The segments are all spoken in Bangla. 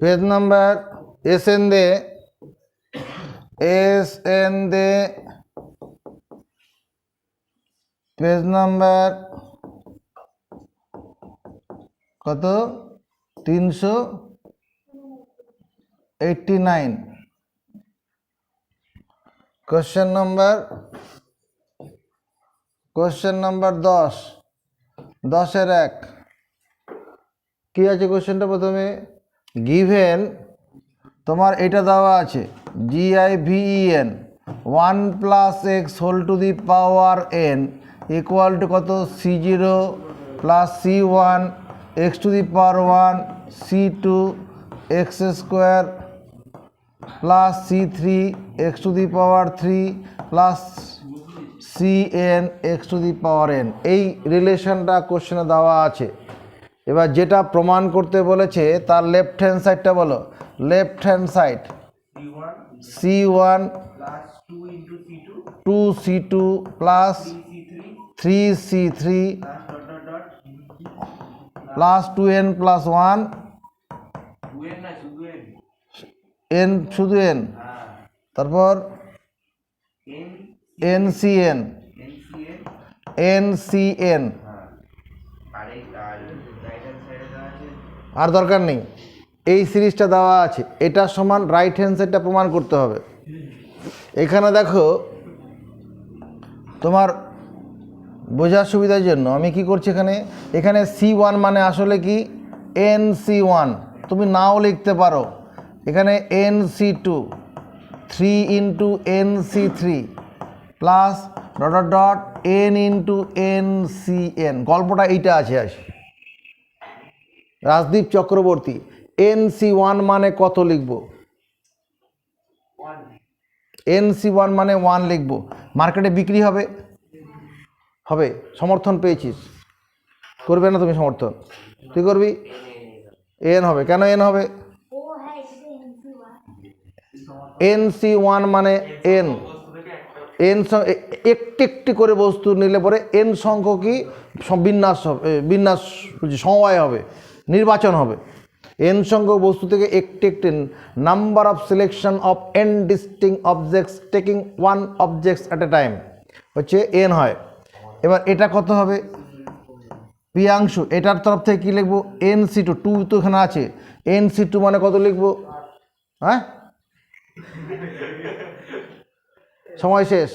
पेज नंबर एन दे पेज नंबर कत 389 क्वेश्चन नंबर 10 এর 1 কি আছে কোশ্চেনটা প্রথমে গিভেন তোমার এটা দেওয়া আছে GIVEN 1 plus x whole to the power n equal to কত C0 plus C1 x to the power 1 C2 x square plus C3 x to the power 3 plus CN x to the power n এই রিলেশনটা কোশ্চেনে দেওয়া আছে। এবার যেটা প্রমাণ করতে বলেছে তার লেফট হ্যান্ড সাইডটা বলো। Left hand side C1 2C2 plus 3C3 plus 2n plus 1 n শুধু n তারপর NCN আর দরকার নেই, এই সিরিজটা দেওয়া আছে, এটা সমান রাইট হ্যান্ড সাইডটা প্রমাণ করতে হবে। এখানে দেখো তোমার বোঝার সুবিধার জন্য আমি কি করছি, এখানে C1 মানে আসলে কি NC1, তুমি নাও লিখতে পারো। এখানে NC2 3 ইন্টু NC3 plus dot dot dot n into NCN। গল্পটা এইটা আছে রাজদীপ চক্রবর্তী। NC1 মানে কত লিখব? NC1 মানে 1 লিখব। মার্কেটে বিক্রি হবে, সমর্থন পেয়েছিস, করবে না তুমি সমর্থন? তুই করবি, n হবে। কেন n হবে? NC1 মানে n একটি করে বস্তু নিলে পরে n সংখ্যক কি বিন্যাস সমবায় হবে, নির্বাচন হবে। n সংখ্যক বস্তু থেকে একটি number of selection of n distinct objects taking one objects at a time হচ্ছে n হয়। এবার এটা কত হবে? প্রিয়াংশু এটার তরফ থেকে কি লিখবো? NC2 2 তো এখানে আছে, NC2 মানে কত লিখবো? হ্যাঁ, সময় শেষ।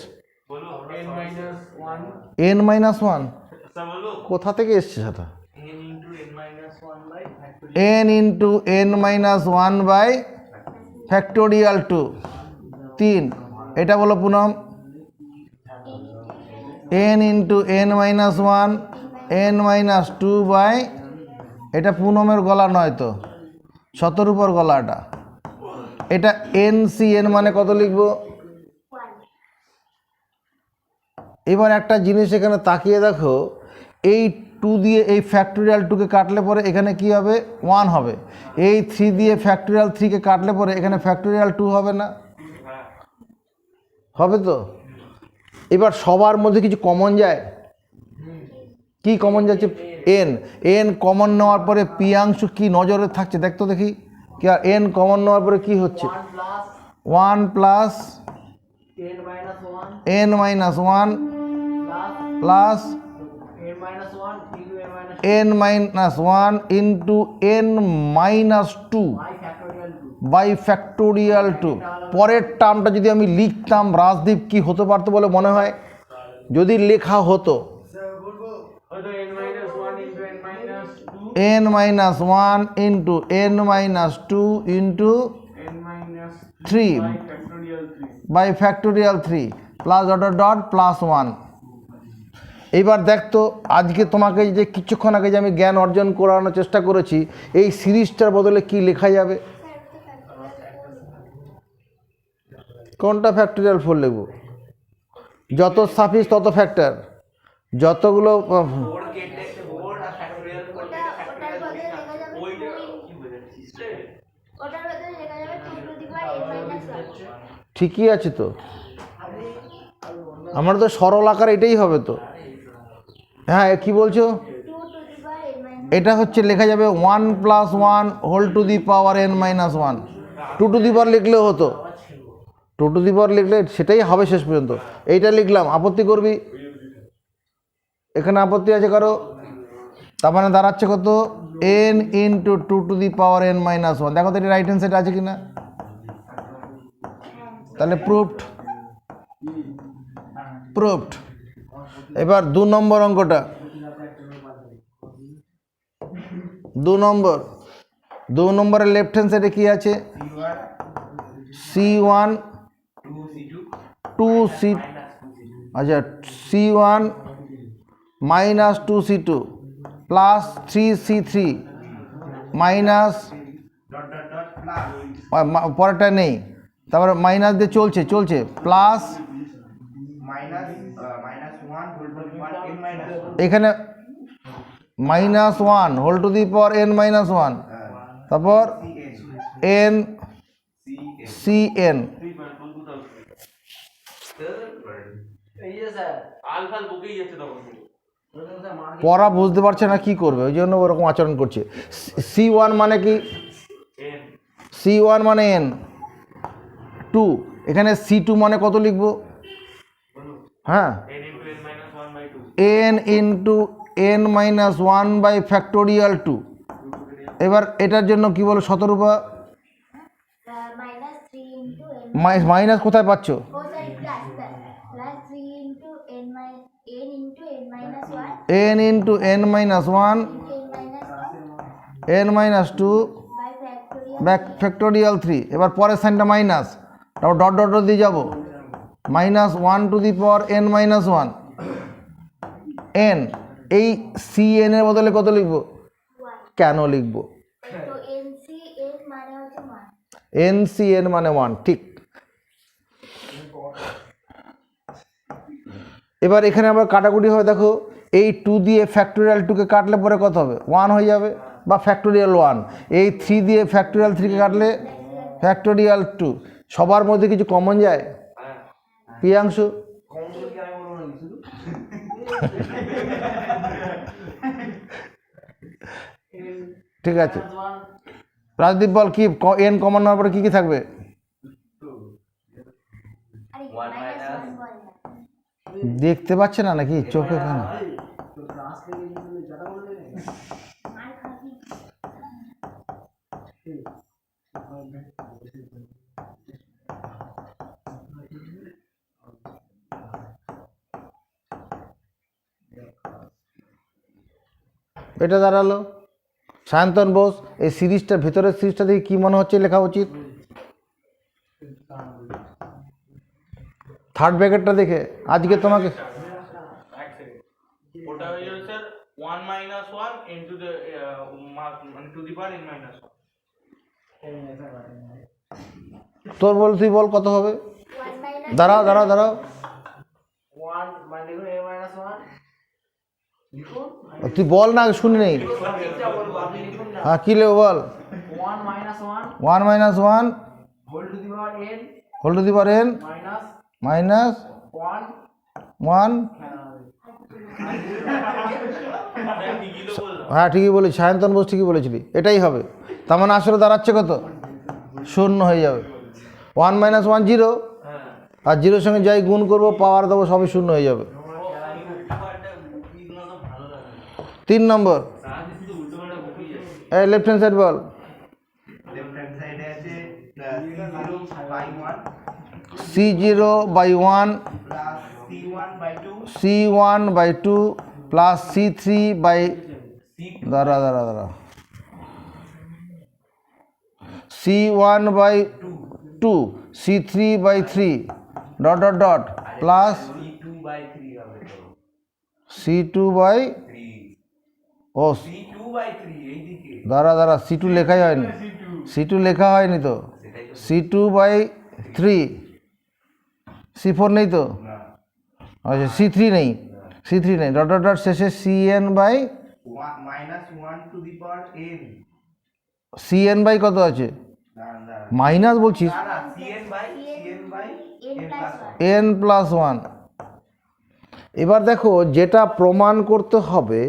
n-1 কোথা থেকে এসছে সেটা? n into n-1 by factorial 2 3। এটা বলো Poonam, n into n-1 n-2 by, এটা পুনমের গলা নয় তো, শতর উপর গলাটা। এটা NCN মানে কত লিখবো? এবার একটা জিনিস এখানে তাকিয়ে দেখো, এই 2 দিয়ে এই ফ্যাক্টোরিয়াল 2কে কাটলে পরে এখানে কি হবে? 1 হবে। এই 3 দিয়ে ফ্যাক্টোরিয়াল 3কে কাটলে পরে এখানে ফ্যাক্টোরিয়াল 2 হবে না? হবে তো। এবার সবার মধ্যে কিছু কমন যায়, কি কমন যাচ্ছে? n কমন নেওয়ার পরে প্রিয়াংশু কি নজরে থাকছে দেখতো দেখি, কি আর n কমন নেওয়ার পরে কি হচ্ছে? 1 plus n-1 plus n-1 into n-2 by factorial 2। পরের টার্মটা যদি আমি লিখতাম রাজদীপ কি হতে পারতো বলে মনে হয়? যদি লেখা হতো n-1 into n-2 into 3 by factorial 3 plus dot dot dot plus 1। এইবার দেখতো আজকে তোমাকে যে কিছুক্ষণ আগে যে আমি জ্ঞান অর্জন করানোর চেষ্টা করেছি, এই সিরিজটার বদলে কি লেখা যাবে? কোনটা ফ্যাক্টোরিয়াল 4 লিখব? যত সাফিক্স তত ফ্যাক্টর, যতগুলো ঠিকই আছে তো, আমার তো সরল আকার এটাই হবে তো। হ্যাঁ কি বলছো? এটা হচ্ছে লেখা যাবে 1 + 1 whole to the power n - 1, 2 to the power লিখলেও হতো, 2 টু দি পাওয়ার লিখলে সেটাই হবে শেষ পর্যন্ত। এইটা লিখলাম, আপত্তি করবি? এখানে আপত্তি আছে কারো? তার মানে দাঁড়াচ্ছে কত? n × 2 to the power n - 1। দেখো তো এটা রাইট হ্যান্ড সাইড আছে কিনা, তাহলে প্রুফড। প্রুফড। এবার 2 নম্বর অঙ্কটা, 2 নম্বরের লেফট হ্যান্ড সাইডে কি আছে? C1 2C, আচ্ছা C1 - 2C2 plus 3C3 minus, পরেরটা নেই, তারপরে মাইনাস দিয়ে চলছে প্লাস, এখানে -1 whole to the power n - 1, তারপর n Cn। পড়া বুঝতে পারছে না, কি করবে, ওই জন্য ওরকম আচরণ করছে। C1 মানে কি? C1 মানে n 2, এখানে C2 মানে কত লিখবো? হ্যাঁ, n × n - 1/2। এবার এটার জন্য কি বলো শতরূপা? মাইনাস কোথায় পাচ্ছ? n × n - 1 n - 2 factorial 3। এবার পরের সাইনটা মাইনাস, তারপর ডট ডট ডট দিয়ে যাবো, -1 to the power n - 1 n। এই Cn এর বদলে কত লিখবো? কেন লিখবো? NCn মানে 1, ঠিক। এবার এখানে আবার কাটাকুটি হবে, দেখো এই 2 দিয়ে ফ্যাক্টোরিয়াল 2কে কাটলে পরে কত হবে? 1 হয়ে যাবে, বা ফ্যাক্টোরিয়াল 1। এই 3 দিয়ে ফ্যাক্টোরিয়াল 3কে কাটলে ফ্যাক্টোরিয়াল 2। সবার মধ্যে কিছু কমন যায়? প্রিয়াংশু? ঠিক আছে, রাজদীপ বল, কি n কমন নেওয়ার পরে কি কি থাকবে? দেখতে পাচ্ছে না নাকি চোখে? এখানে এটা দাঁড়ালো সায়ন্তন বোস। এই সিরিজটার ভেতরের সিরিজটা দেখে কি মনে হচ্ছে লেখা উচিত? থার্ড ব্র্যাকেটটা দেখে আজকে তোমাকে ওটা হয়ে যাবে স্যার 1 - 1 into the মানে টু দি পাওয়ার n - 1। তোর বল, তুই বল কত হবে? দাঁড়াও 1 মানে দেখুন n - 1 লিখুন, তুই বল না, শুনি নেই। সঠিকটা বলবো, আপনি লিখুন না। হ্যাঁ, কি লেখো বল? 1 - 1 1 - 1 whole to the power n whole to the power n minus - 1। হ্যাঁ, ঠিকই বলেছি সায়ন্তন বোস, ঠিকই বলেছিলি, এটাই হবে। তার মানে আসলে দাঁড়াচ্ছে কত? 0 হয়ে যাবে। 1 - 1 0, আর 0-র সঙ্গে যাই গুণ করবো পাওয়ার দেবো সবই 0 হয়ে যাবে। 3 নম্বর, এই লেফট হ্যান্ড সাইড বল। C0/1 C1/2 প্লাস C3/, দাঁড়া C1/2 C3/3 dot dot dot plus C2/, ও দাঁড়া C2 লেখাই হয়নি, C2 লেখা হয়নি তো। C2/3, C4 নেই তো, আচ্ছা C3 নেই, ডট ডট ডট শেষে Cn/, Cn বাই কত আছে? মাইনাস বলছিস? n + 1। এবার দেখো যেটা প্রমাণ করতে হবে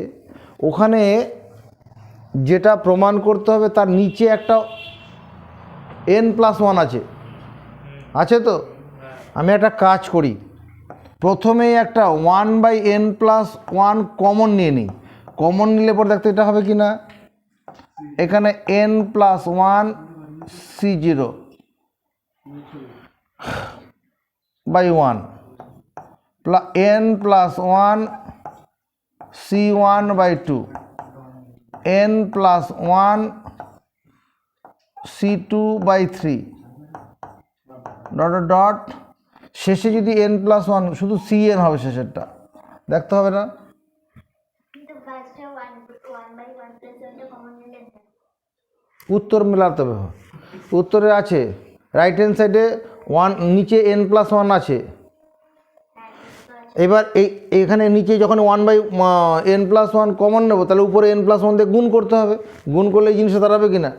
ওখানে যেটা প্রমাণ করতে হবে তার নিচে একটা n+1 আছে তো। আমি একটা কাজ করি, প্রথমেই একটা 1/n+1 কমন নিয়ে নিই। কমন নিলে পরে দেখতে এটা হবে কি না, এখানে n+1 C0/1 n+1 C1/2 n+1 C2/3 dot dot শেষে যদি n+1 শুধু Cn হবে, শেষেরটা দেখতে হবে না। কিন্তু ফার্স্টে 1/1 + 1 কমন নিলে উত্তর মেলাতে হবে। উত্তরে আছে রাইট হ্যান্ড সাইডে 1 নিচে n+1 আছে। এবার এখানে নিচে যখন 1/n+1 কমন নেব তাহলে উপরে n+1 দিয়ে গুণ করতে হবে, গুণ করলে এই জিনিসটা দাঁড়াবে কি না।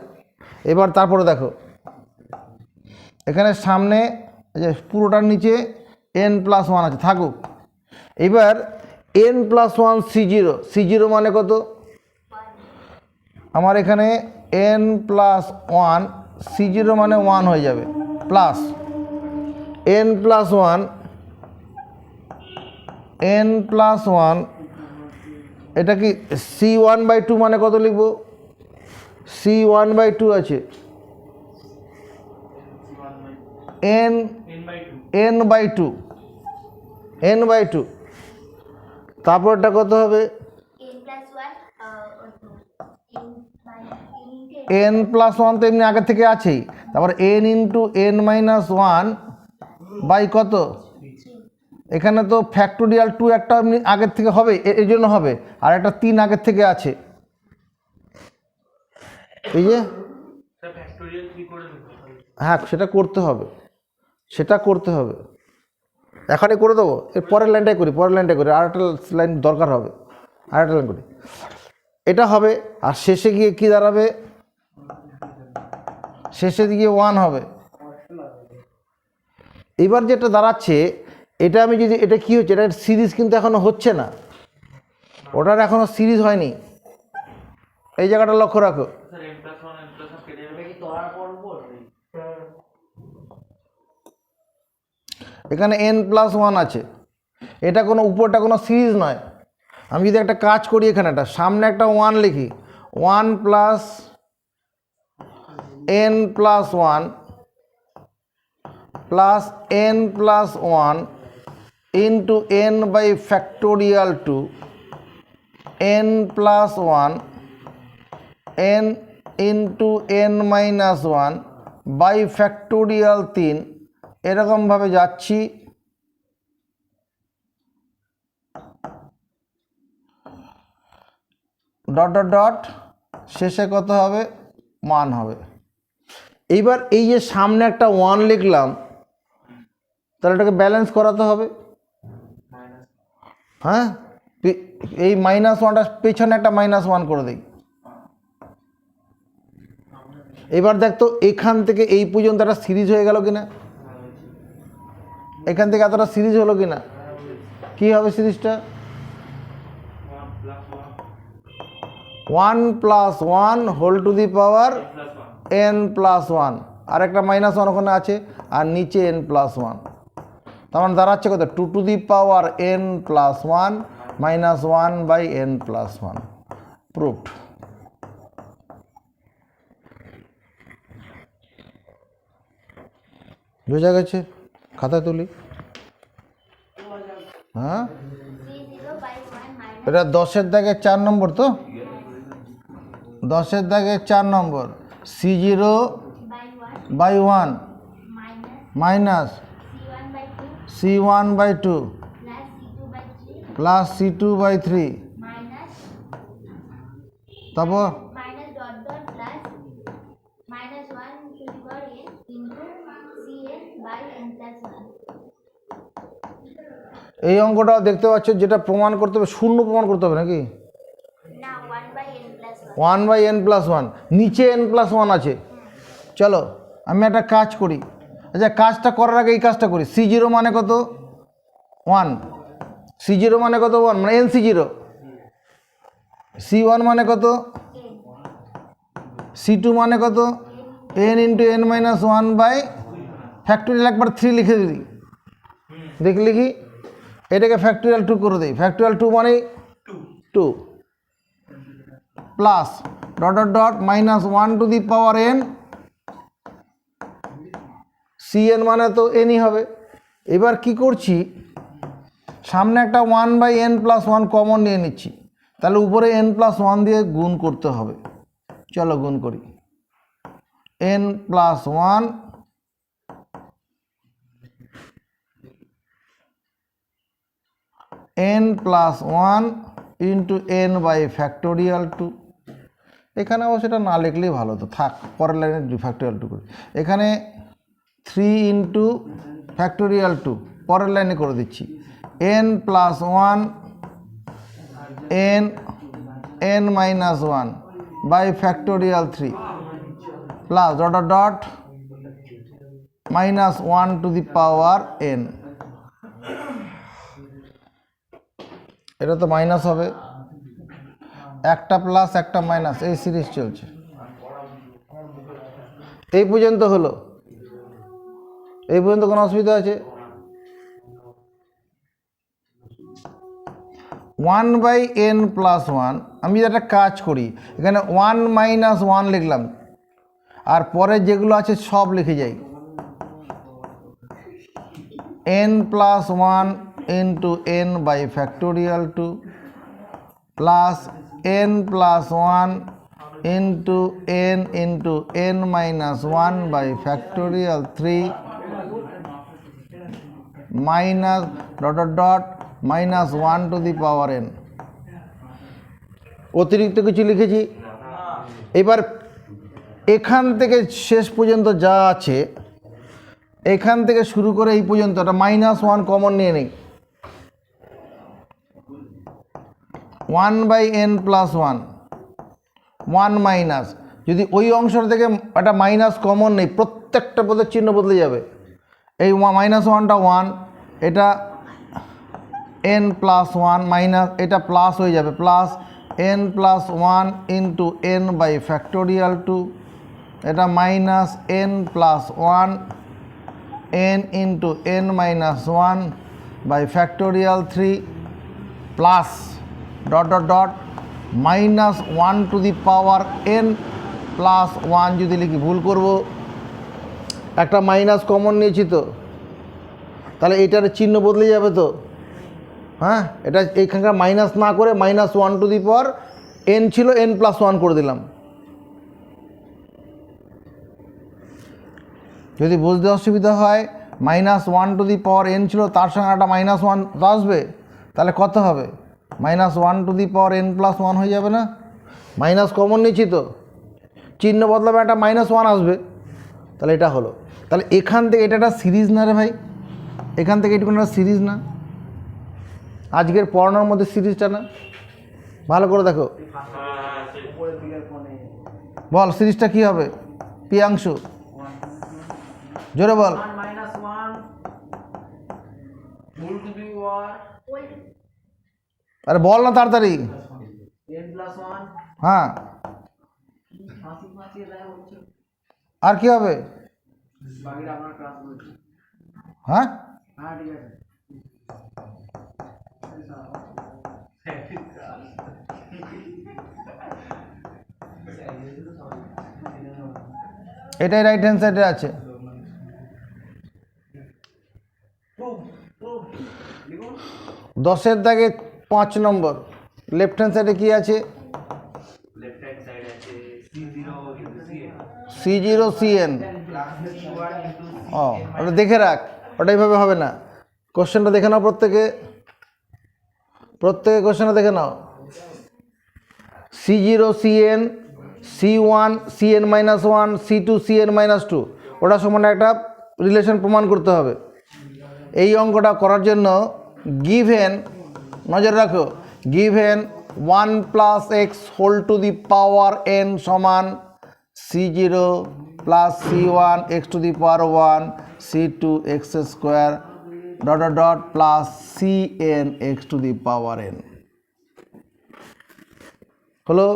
এবার তারপরে দেখো এখানে সামনে যে পুরোটার নিচে n+1 আছে, থাকুক। এবার n+1 C0 মানে কত, আমার এখানে n+1 C0 মানে 1 হয়ে যাবে, প্লাস n+1 এটা কি C1/2 মানে কত লিখব, C1/2 আছে n/2 তারপরটা কত হবে n+1 তো এমনি আগে থেকে আছেই, তারপর n×n-1 বাই কত, এখানে তো ফ্যাক্টোরিয়াল 2 একটা এমনি আগের থেকে হবে, এই জন্য হবে, আর একটা 3 আগের থেকে আছে। এই যে স্যার ফ্যাক্টোরিয়াল 3 করে দিতে হবে। হ্যাঁ সেটা করতে হবে, সেটা করতে হবে, এখানে করে দেবো। এর পরের লাইনটাই করি, আর একটা লাইন দরকার হবে, আর একটা লাইন করি, এটা হবে। আর শেষে গিয়ে কি দাঁড়াবে, শেষে গিয়ে 1 হবে। এবার যেটা দাঁড়াচ্ছে এটা আমি যদি, এটা কি হচ্ছে, এটা সিরিজ কিন্তু এখনো হচ্ছে না, ওটার এখনো সিরিজ হয়নি, এই জায়গাটা লক্ষ্য রাখো। স্যার n+1 কেটে যাবে। কি তোলার পর এখানে n+1 আছে, এটা কোনো উপরটা কোনো সিরিজ নয়। আমি যদি একটা কাজ করি, এখানে একটা সামনে একটা 1 লিখি, 1 + n+1 plus n+1 into n/2 n+1 n into n-1 by factorial 3, এরকমভাবে যাচ্ছি। ডট ডট ডট শেষে কত হবে, 1 হবে। এইবার এই যে সামনে একটা 1 লিখলাম, তাহলে এটাকে ব্যালেন্স করাতে হবে। হ্যাঁ, এই -1টা পেছনে একটা -1 করে দিই। এবার দেখতো এখান থেকে এই পর্যন্ত একটা সিরিজ হয়ে গেল কিনা, এখান থেকে এতটা সিরিজ হলো কিনা, কি হবে সিরিজটা, 1 + 1 whole to the power n+1, আর একটা -1 ওখানে আছে, আর নিচে n+1, তার মানে দাঁড়াচ্ছে কত, 2 to the power n+1 -1/n+1, proved. বোঝা গেছে, খাতা তুলি। হ্যাঁ, এটা 10-এর দাগে 4 নম্বর, তো 10-এর দাগে 4 নম্বর, C0/1 minus C1/2 plus C2/3, তারপর এই অঙ্কটাও দেখতে পাচ্ছ, যেটা প্রমাণ করতে হবে, শূন্য প্রমাণ করতে হবে নাকি, 1/n+1 নিচে n+1 আছে। চলো আমি একটা কাজ করি, আচ্ছা কাজটা করার আগে এই কাজটা করি। C0 মানে কত, 1, C0 মানে কত, 1 মানে nC0, C1 মানে কত, C2 মানে কত n into n minus one by factorial একবার 3 লিখে দিই, দেখি লিখি, এটাকে ফ্যাক্টোরিয়াল 2 করে দিই, ফ্যাক্টোরিয়াল 2 মানে 2 plus dot dot dot minus 1 to the power n, Cn মানে তো nই হবে। এবার কি করছি, সামনে একটা 1/n প্লাস 1 কমন নিয়ে নিচ্ছি, তাহলে উপরে n প্লাস 1 দিয়ে গুণ করতে হবে। চলো গুণ করি, n plus 1 n plus 1 into n by factorial 2। এখানে অবশ্য এটা না লিখলেই ভালো, তো থাক, পরের লাইনে ফ্যাক্টোরিয়াল 2 করি। এখানে 3 ইন্টু ফ্যাক্টোরিয়াল 2 পরের লাইনে করে দিচ্ছি, n plus 1 n minus 1 by factorial 3 plus dot dot dot minus 1 to the power n। এটা তো মাইনাস হবে, একটা প্লাস একটা মাইনাস, এই সিরিজ চলছে। এই পর্যন্ত হলো, এই পর্যন্ত কোনো অসুবিধা আছে? 1/n প্লাস 1, আমি একটা কাজ করি, এখানে 1 মাইনাস 1 লিখলাম, আর পরে যেগুলো আছে সব লিখে যাই, n plus 1 into n by factorial 2 plus n plus 1 into n minus 1 by factorial 3 minus dot dot dot minus 1 to the power n। অতিরিক্ত কিছু লিখেছি? এবার এখান থেকে শেষ পর্যন্ত যা আছে, এখান থেকে শুরু করে এই পর্যন্ত একটা মাইনাস 1 কমন নিয়ে নেই, 1/n প্লাস 1 মাইনাস, যদি ওই অংশ থেকে একটা মাইনাস কমন নেই, প্রত্যেকটা পদের চিহ্ন বদলে যাবে। এই মাইনাস 1টা 1, এটা n প্লাস 1 মাইনাস, এটা প্লাস হয়ে যাবে, plus n plus 1 into n by factorial 2, এটা minus n plus 1 n into n minus 1 by factorial 3 plus dot dot dot minus 1 to the power n plus 1। যদি লিখি ভুল করব, একটা মাইনাস কমন নিয়েছি তো, তাহলে এইটার চিহ্ন বদলে যাবে তো, হ্যাঁ, এটা এইখানকার মাইনাস না করে minus 1 to the power n ছিল n প্লাস 1 করে দিলাম। যদি বুঝতে অসুবিধা হয়, minus 1 to the power n ছিল, তার সঙ্গে একটা মাইনাস 1 আসবে, তাহলে কত হবে, minus 1 to the power n plus 1 হয়ে যাবে না? মাইনাস কমন নিচ্ছি তো, চিহ্ন বদলাবে, একটা মাইনাস 1 আসবে, তাহলে এটা হলো। তাহলে এখান থেকে এটা একটা সিরিজ না রে ভাই, এখান থেকে এটুকু একটা সিরিজ না, আজকের পড়ানোর মধ্যে সিরিজটা না? ভালো করে দেখো, বল সিরিজটা কি হবে পিয়াংশু, জোরে বল। 1 minus 1 whole to the power আরে বল না তাড়াতাড়ি। n plus 1 হ্যাঁ, ফাঁসি ফাঁসি দেয় হচ্ছে, আর কি হবে? বাকিটা আপনার ক্লাস বলছি। হ্যাঁ, হ্যাঁ ঠিক আছে। এটাই রাইট হ্যান্ড সাইডে আছে। লিখুন 10-এর দাগে 5 নম্বর, লেফট হ্যান্ড সাইডে কি আছে? লেফট হ্যান্ড সাইড আছে C0 C0 Cn। C1 into ও, ওটা দেখে রাখ, ওটা এইভাবে হবে না। কোশ্চেনটা দেখে নাও, প্রত্যেকে কোশ্চেনটা দেখে নাও। C0 Cn, C1 Cn minus 1, C2 Cn minus 2, ওটা সমান একটা রিলেশন প্রমাণ করতে হবে। এই অঙ্কটা করার জন্য গিভেন, নজর রাখো, given 1 plus x whole to the power n সমান C0 plus C1 x to the power 1 C2 x square dot dot dot plus Cn x to the power n হলো।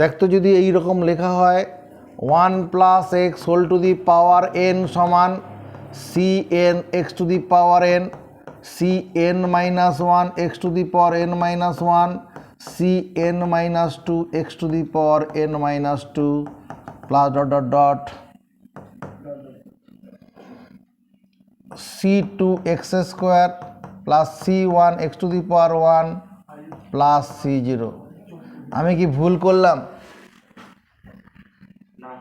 দেখতো যদি এই রকম লেখা হয় 1 plus x whole to the power n সমান C n x to the power n C n minus one x to the power n minus one C n minus two x to the power n minus two plus dot dot dot c two x square plus c one x to the power one plus c zero. আমি কি ভুল করলাম? না,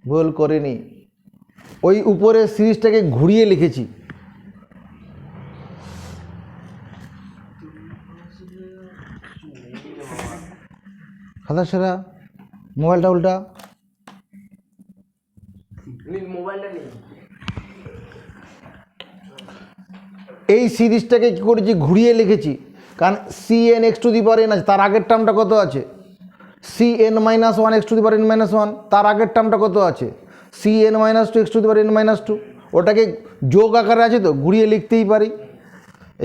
ভুল করিনি। ওই উপরে সিরিজটাকে ঘুরিয়ে লিখেছি। খাতা সেরা মোবাইলটা উল্টা। মোবাইলটা নেই। এই সিরিজটাকে কী করেছি? ঘুরিয়ে লিখেছি, কারণ c n x to the power n আছে, তার আগের টার্মটা কত আছে? C n minus one x to the power n minus one, তার আগের টার্মটা কত আছে? C n minus two x to the power n minus two. ওটাকে যোগ আকারে আছে তো, ঘুরিয়ে লিখতেই পারি।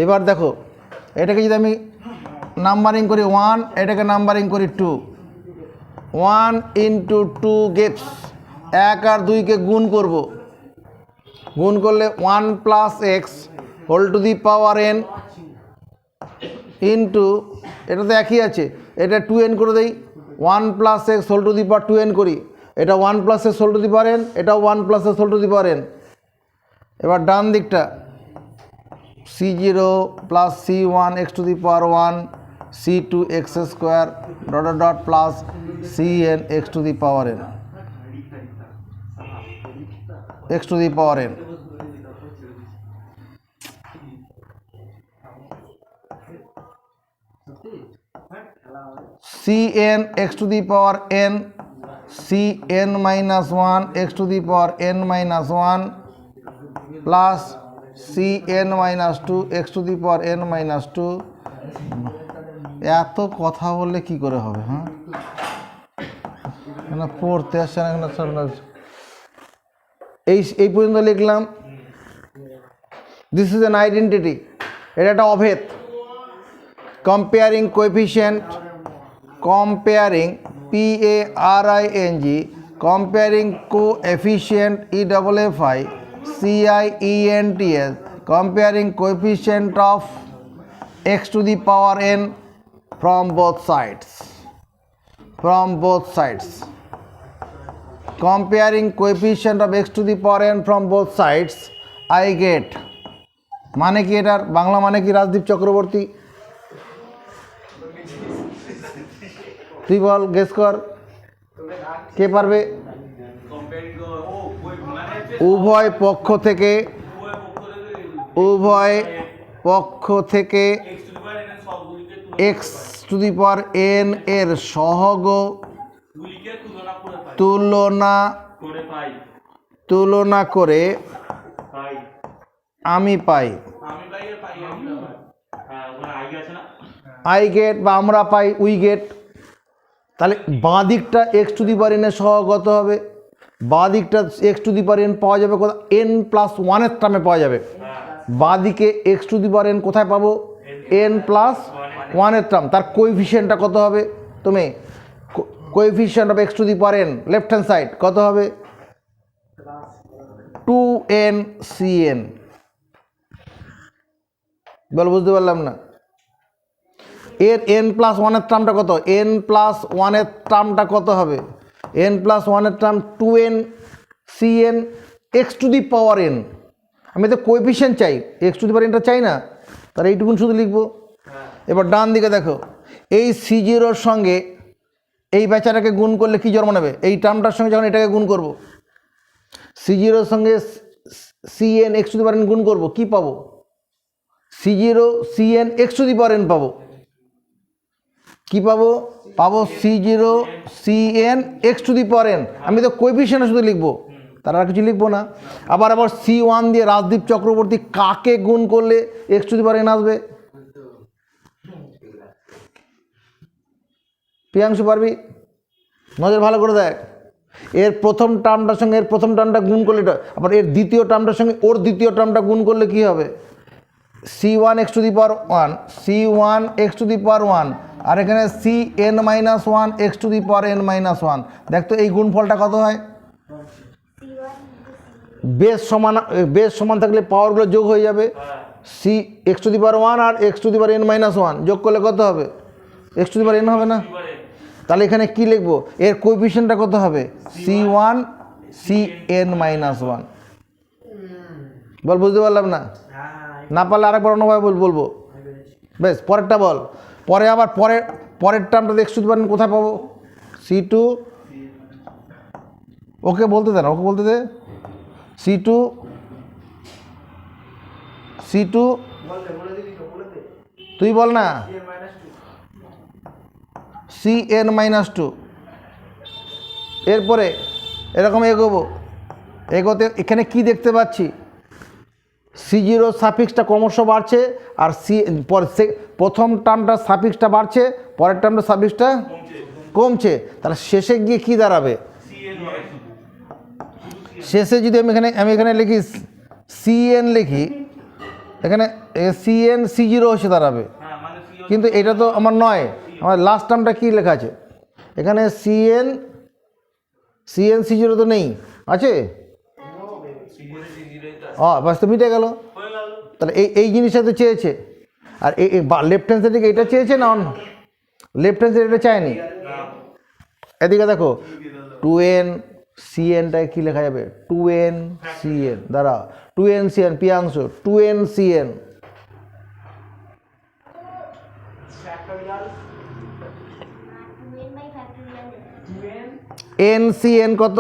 এবার দেখো, এটাকে যদি আমি নাম্বারিং করি 1, এটাকে নাম্বারিং করি 2, 1 ইন্টু 2 গেটস 1 আর 2কে গুণ করব, গুণ করলে 1 plus x whole to the power n into, এটা তো একই আছে, এটা 2n করে দেই, 1 plus x whole to the power 2n করি, এটা 1 plus x whole to the power n, এটাও 1 plus x whole to the power n. এবার ডান দিকটা c zero plus c one x to the power one c two x square dot dot dot plus c n x to the power N x to the power N. Cn x to the power n Cn minus 1 x to the power n minus 1 plus Cn minus 2 x to the power n minus 2। এত কথা বললে কি করে হবে? হ্যাঁ, না পড়তে আসছে না। এই পর্যন্ত লিখলাম। দিস ইজ অ্যান আইডেন্টিটি, এটা একটা অভেদ। Comparing coefficient, comparing PARING, comparing coefficient EFFI CIENTS, comparing coefficient of x to the power n from both sides, comparing coefficient of x to the power n from both sides I get, মানে কি এটার বাংলা মানে কি রাজদীপ চক্রবর্তী? তুই বল, গেস কর, কে পারবে? উভয় পক্ষ থেকে x to the power N এর সহগ তুলনা করে আমি পাই, আই গেট বা আমরা পাই, উই গেট। তাহলে বাঁ দিকটা x to the power N এর সহগত হবে, বাঁ দিকটা x to the power N পাওয়া যাবে কোথায়? এন প্লাস ওয়ানের টার্মে পাওয়া যাবে। বাঁ দিকে x to the power N কোথায় পাবো? এন প্লাস ওয়ানের টার্ম। তার কোএফিশিয়েন্টটা কত হবে? তুমি coefficient of x to the power N left hand side কত হবে? 2n Cn। বল, বুঝতে পারলাম না? এর n প্লাস ওয়ানের টার্মটা কত? n প্লাস ওয়ানের টার্মটা কত হবে? n প্লাস ওয়ানের term 2n Cn x to the power n। আমি তো কোএফিশিয়েন্ট চাই, এক্স টু দি পাওয়ার এনটা চাই না, তাহলে এইটুকুন শুধু লিখবো। এবার ডান দিকে দেখো, এই সি জিরোর সঙ্গে এই বেচারাকে গুণ করলে কি জন্ম নেবে? এই টার্মটার সঙ্গে যখন এটাকে গুণ করব, সি জিরোর সঙ্গে Cn x to the power n গুণ করবো, কি পাবো? C zero Cn x to the power n পাবো। কি পাবো? পাবো c zero Cn x to the power n। আমি তো কোএফিশিয়েন্ট শুধু লিখবো, তার আর কিছু লিখবো না। আবার C1 দিয়ে রাজদীপ চক্রবর্তী কাকে গুণ করলে x to the power n আসবে? প্রিয়াংশু পারবি? নজর ভালো করে দেখ, এর প্রথম টার্মটার সঙ্গে এর প্রথম টার্মটা গুণ করলে, আবার এর দ্বিতীয় টার্মটার সঙ্গে ওর দ্বিতীয় টার্মটা গুণ করলে কি হবে? C1 x to the power 1 C1 x to the power 1 আর এখানে c n minus one x to the power n minus one. দেখ তো এই গুণফলটা কত হয়? বেস সমান থাকলে পাওয়ারগুলো যোগ হয়ে যাবে। C x to the power one আর x to the power n minus one যোগ করলে কত হবে? X to the power n হবে না? তাহলে এখানে কি লিখবো? এর কোএফিসিয়েন্টটা কত হবে? C one C n minus one. বল, বুঝতে পারলাম না? না পারলে আরেকবার অন্যভাবে বলবো। বেশ, পরেরটা বল। পরে আবার পরের টার্মটা এক্স টু দি পাওয়ার কোথায় পাবো? সি টু, ওকে বলতে দে না, ওকে বলতে দে। সি টু তুই বল না। C n minus two. এরপরে এরকম এগোতে এখানে কি দেখতে পাচ্ছি? সি জিরো সাফিক্সটা ক্রমশ বাড়ছে, আর প্রথম টার্মটা সাফিক্সটা বাড়ছে, পরের টার্মটা সাফিক্সটা কমছে। তাহলে শেষে গিয়ে কি দাঁড়াবে? শেষে যদি আমি এখানে লিখি সি এন লিখি, এখানে সি এন সি জিরো এসে দাঁড়াবে। কিন্তু এটা তো আমার নয়, আমার লাস্ট টার্মটা কি লেখা আছে এখানে? সি এন সি জিরো তো নেই, আছে? বাস তো মিটে গেল। তাহলে এই জিনিসটা তো চেয়েছে। আর এই লেফট হ্যান্ড সাইড থেকে এটা চেয়েছে না? লেফট হ্যান্ড সাইড এটা চায়নি। এদিকে দেখো, টু এন সি এনটায় কী লেখা যাবে? টু এন সি এন, দাঁড়া, two n C n, Piyangshu, two n C n. N C n কত?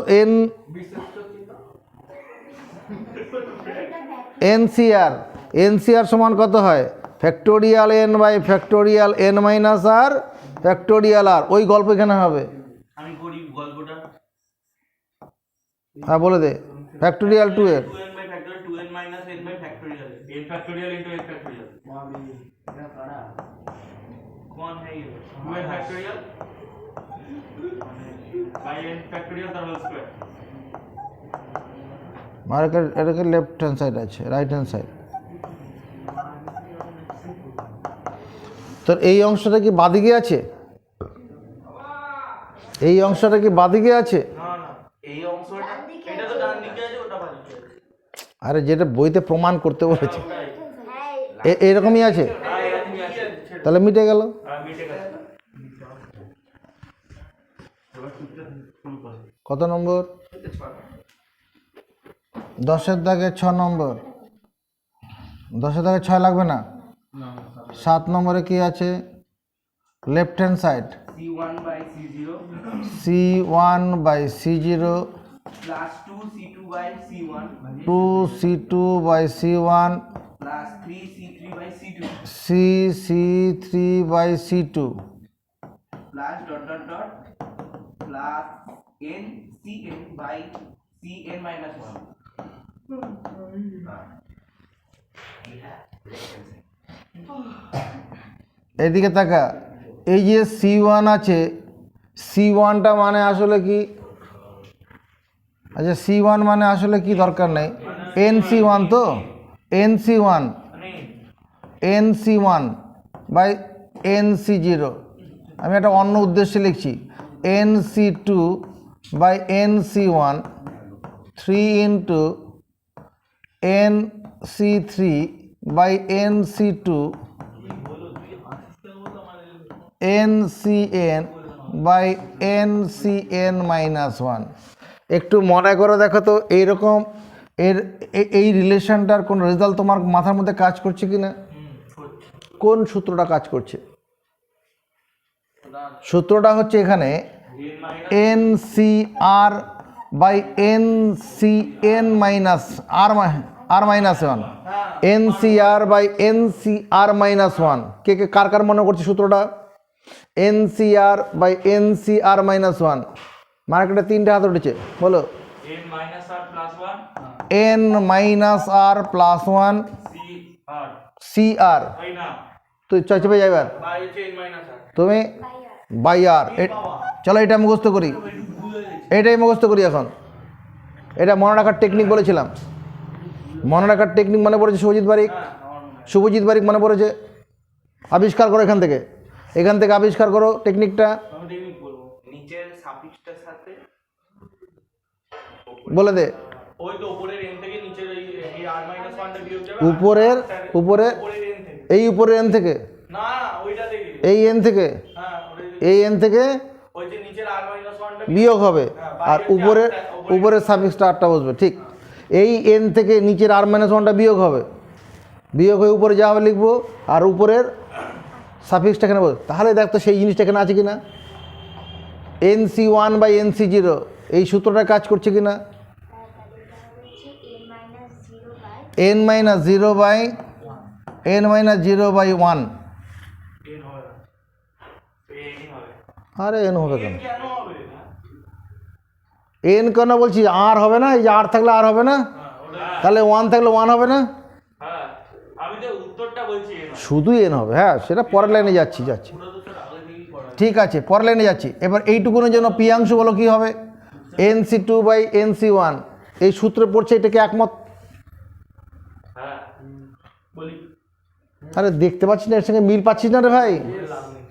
এনসিআর সমান কত হয়? Factorial n by factorial n minus r factorial r. ওই গল্প এখানে হবে। আমি করি গল্পটা। হ্যাঁ, বলে দে। Factorial two n 2n by factorial 2n minus n by factorial n factorial into n factorial कौन है ये? 2n factorial by n factorial the whole square। এটাকে লেফট হ্যান্ড সাইড আছে, রাইট হ্যান্ড সাইড। তোর এই অংশটা কি বাদিকে আছে? এই অংশটা কি বাদিকে আছে? না না, এই অংশটা এটা তো ডান দিকে আছে, ওটা বাম দিকে আছে। আরে যেটা বইতে প্রমাণ করতে বলেছে এরকমই আছে, তাহলে মিটে গেল। মিটে গেল। কত নম্বর? 10-এর দাগে 6 নম্বর। 10-এর দাগে 6 লাগবে না? 7 নম্বরে কি আছে? Left hand side C1 by C0 C1 by C0 plus 2C2 by C1 2C2 by C1 plus 3C3 by C2 C3 by C2 plus plus NCN by CN minus 1. এদিকে তাকা, এই যে C1 আছে, C1টা মানে আসলে কি? আচ্ছা, C1 মানে আসলে কি দরকার নেই, NC1 তো, NC1 বাই NC0। আমি একটা অন্য উদ্দেশ্যে লিখছি, NC2 বাই NC1 3 ইন্টু NC3 by NC2 NCN by NCN minus 1। একটু মনে করে দেখো তো, এইরকম এই রিলেশনটার কোন রেজাল্ট তোমার মাথার মধ্যে কাজ করছে কি না? কোন সূত্রটা কাজ করছে? সূত্রটা হচ্ছে এখানে NCR by NCN minus r minus 1, NCR by NCR minus 1। কে কার কার মনে করছে সূত্রটা? NCR by NCR minus 1। মার্কেটে 3টে হাত উঠেছে, বলো। n minus r plus 1 N minus আর প্লাস 1 CR। ভাই না, তুই চেপে যাবে আর বাই হচ্ছে n minus r। তুমি বাই আর। চলো এটা মুখস্থ করি, এটাই মুখস্থ করি এখন। এটা মনে রাখার টেকনিক বলেছিলাম, মনে রাখার টেকনিক মনে পড়েছে? শুভজিৎ বারিক মনে পড়েছে? আবিষ্কার করো এখান থেকে। এখান থেকে আবিষ্কার করো টেকনিকটা, আমি টেকনিক বলবো। নিচের সাফিক্সটার সাথে বলে দে। ওই তো উপরের n থেকে নিচের এই r minus 1 টা বিয়োগ যাবে। উপরের উপরের n থেকে। এই উপরের এন থেকে, না না ওইটা থেকে। এই এন থেকে, হ্যাঁ ওটা এই এন থেকে ওই যে নিচের r minus 1 টা বিয়োগ হবে, আর উপরের উপরের সাফিক্সটা আটটা বসবে। ঠিক, এই এন থেকে নিচের আর মাইনাস ওয়ানটা বিয়োগ হবে, বিয়োগ হয়ে উপরে যা হবে লিখবো, আর উপরের সাফিক্সটা এখানে বলবো। তাহলে দেখ তো সেই জিনিসটা এখানে আছে কিনা, NC1 বাই NC0 এই সূত্রটা কাজ করছে কিনা, n minus zero by 1 n হবে না। n হবে। আরে n হবে কেন, n কেন হবে? n কেন বলছি, আর হবে না, এই যে আর থাকলে আর হবে না, হ্যাঁ ওটা। তাহলে 1 থাকলে 1 হবে না, হ্যাঁ আমি তো উত্তরটা বলছি n হবে। শুধু n হবে। হ্যাঁ সেটা পরের লাইনে যাচ্ছি। পুরো তো স্যার আগে থেকেই পড়া। ঠিক আছে, পরের লাইনে যাচ্ছি। এবার এইটুকুনের জন্য পিয়াংশু বলো কি হবে, NC2 বাই NC1 এই সূত্রে পড়ছে, এটাকে একমত। হ্যাঁ বলি। আরে দেখতে পাচ্ছিস না, এর সঙ্গে মিল পাচ্ছিস না রে ভাই, লাভ নেই।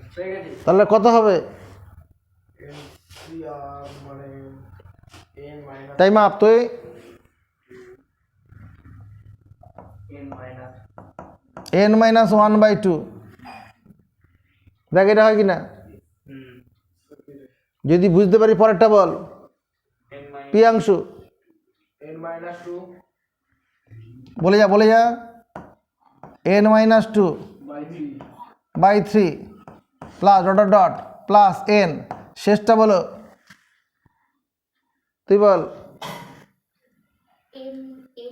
তাহলে কত হবে, টাইম আপ তো। n minus n-1/2 দেখ এটা হয় কি না, হুম যদি বুঝতে পারি পরেরটা বল n minus Piyanshu, n minus 2 বলে যা বলে যা, n-2 by 3 plus dot dot dot plus n, শেষটা বলো তুই বল।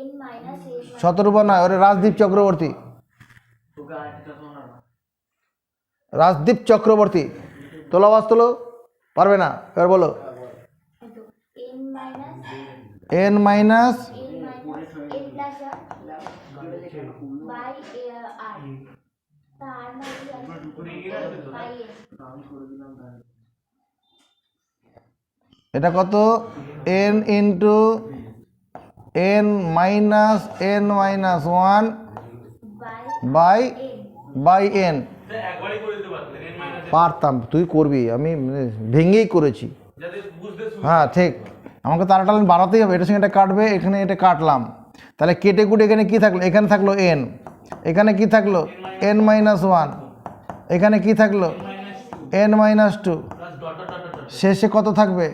n minus a শতরূপা নয়, ওরে রাজদীপ চক্রবর্তী, রাজদীপ চক্রবর্তী, তোলা বাস তোলো, পারবে না, এবার বলো। n minus n minus n plus by r তার by n এটা কত, n into n minus n minus 1 by by n। একবারই করে দিতে পারতেন n minus পারতাম, তুই করবি, আমি ভেঙেই করেছি। যাতে বুঝতে হ্যাঁ ঠিক, আমাকে তারাটা বাড়াতেই হবে, এটার সঙ্গে এটা কাটবে, এখানে এটা কাটলাম, তাহলে কেটে কুটে এখানে কি থাকলো, এখানে থাকলো n, এখানে কি থাকলো n মাইনাস 1, এখানে কি থাকলো n minus 2, plus dot dot dot dot শেষে কত থাকবে,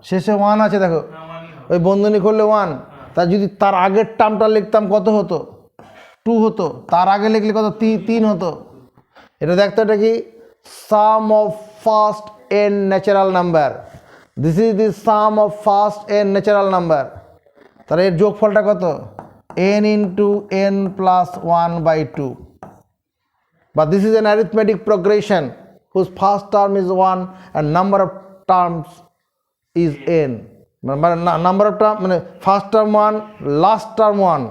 শেষে 1 আছে দেখো, না মানি হবে। ওই বন্ধনী করলে 1, তা যদি তার আগের টার্মটা লিখতাম কত হতো, 2 হতো, তার আগে লিখলে কত 3 হতো। এটা দেখতো, এটা কি sum of first n natural number, this is the sum of first n natural number, তাহলে এর যোগফলটা কত n into n plus 1/2, but this is an arithmetic progression whose first term is 1 and number of terms is n, মানে number of term মানে first term 1 last term 1,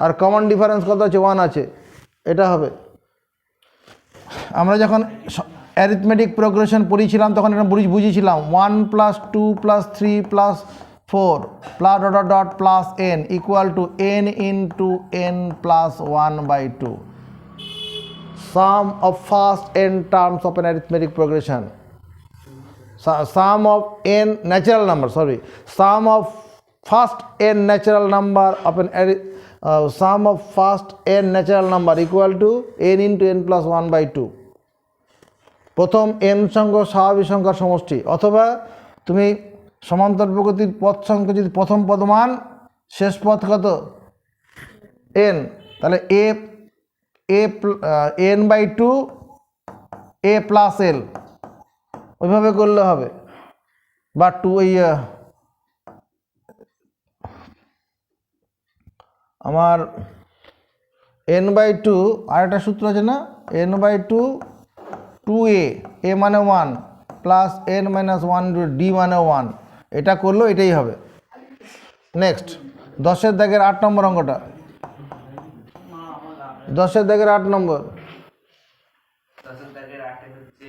আর কমন ডিফারেন্স কত আছে, 1 আছে, এটা হবে। আমরা যখন অ্যারিথমেটিক প্রোগ্রেশন পড়িয়েছিলাম তখন এটা বুঝিয়েছিলাম 1 plus 2 plus 3 plus 4 plus dot dot dot plus n equal two n into n plus 1/2, sum of first n terms of an arithmetic progression, sum of n natural number, sorry, sum of first n natural number of an sum of first n natural number equal to n into n plus 1/2, প্রথম n সংখ্যক স্বাভাবিক সংখ্যার সমষ্টি, অথবা তুমি সমান্তর প্রকৃতির পদ সংখ্যা যদি প্রথম পদ মান শেষ পদ কত n, তাহলে n/2 a প্লাস l, ওইভাবে করলে হবে, বা 2 আমার n/2 আরেকটা সূত্র আছে না, n/2 2a, a মানে 1 প্লাস n মাইনাস 1 d মানে 1, এটা করলেও এটাই হবে। নেক্সট 10-এর দাগের 8 নম্বর অঙ্কটা, 10-এর দাগের 8 নম্বর, 10 দাগের 8 হচ্ছে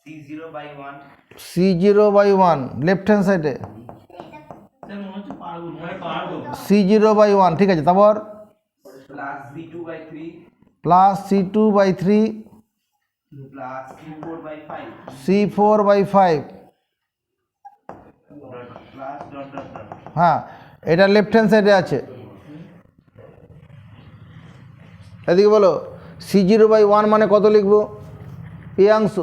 c0/1 c0/1 লেফট হ্যান্ড সাইডে, স্যার মনে হচ্ছে পারবো c0/1 ঠিক আছে, তারপর plus c2/3 plus C2/3 plus C4/5 C4/5 plus dot dot dot. হ্যাঁ, এটা লেফট হ্যান্ড সাইডে আছে। এদিকে বলো C0/1 মানে কত লিখবো? প্রিয়াংশ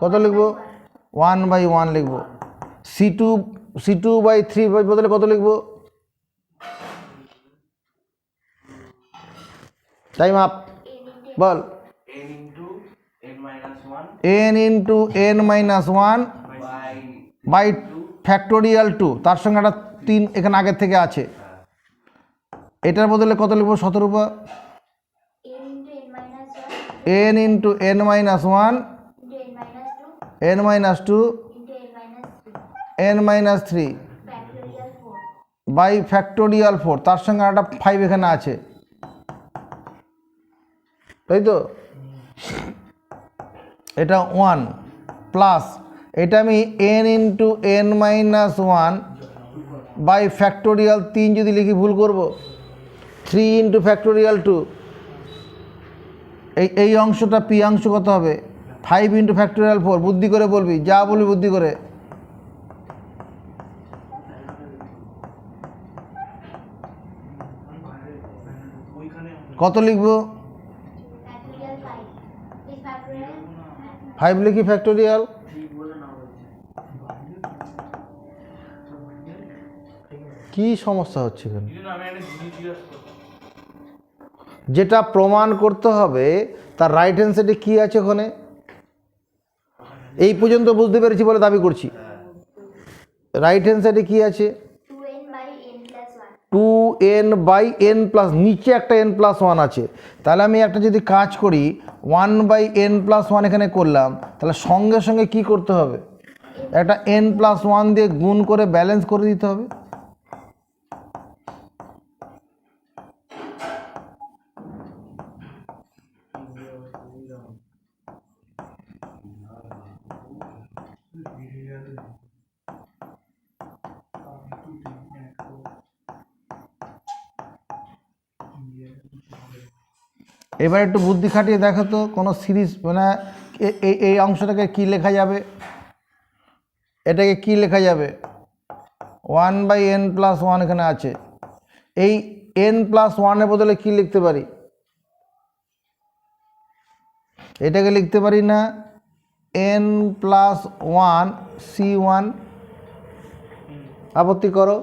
কত লিখবো? 1/1 লিখবো। C2/3 বদলে কত লিখবো? Time up, ball. n into n minus 1 n into n minus 1 by by factorial 2, তার সঙ্গে একটা 3 এখানে আগের থেকে আছে। এটার বদলে কত লিখবো? 17 n into n minus 1 n into n minus 1 into n minus 2 n minus 2 into n minus 3 n minus 3 factorial 4 by factorial 4, তার সঙ্গে একটা 5 এখানে আছে, তাই তো? এটা 1 প্লাস এটা আমি n into n minus 1 by factorial 3 যদি লিখি ভুল করব? 3 ইন্টু ফ্যাক্টোরিয়াল 2, এই অংশটা পি অংশ কত হবে? 5 ইন্টু ফ্যাক্টোরিয়াল 4। বুদ্ধি করে বলবি, যা বলবি বুদ্ধি করে। কত লিখবো? factorial 5 is factorial 5 লিখি ফ্যাক্টোরিয়াল। কি সমস্যা হচ্ছে এখানে? এই জন্য আমি একটা জিনিস জিজ্ঞাসা করবো। যেটা প্রমাণ করতে হবে তার রাইট হ্যান্ড সাইডে কী আছে ওখানে, এই পর্যন্ত বুঝতে পেরেছি বলে দাবি করছি। রাইট হ্যান্ড সাইডে কী আছে? 2n by n plus 1 2n/n plus, নিচে একটা n প্লাস 1 আছে। তাহলে আমি একটা যদি কাজ করি 1/n প্লাস 1 এখানে করলাম, তাহলে সঙ্গে সঙ্গে কি করতে হবে? একটা n প্লাস 1 দিয়ে গুণ করে ব্যালেন্স করে দিতে হবে। এবার একটু বুদ্ধি খাটিয়ে দেখো তো, কোনো সিরিজ মানে এই অংশটাকে কি লেখা যাবে? এটাকে কি লেখা যাবে? 1/n প্লাস 1 এখানে আছে, এই n প্লাস 1-এর বদলে কি লিখতে পারি? এটাকে লিখতে পারি না n প্লাস 1 C1? আপত্তি করো।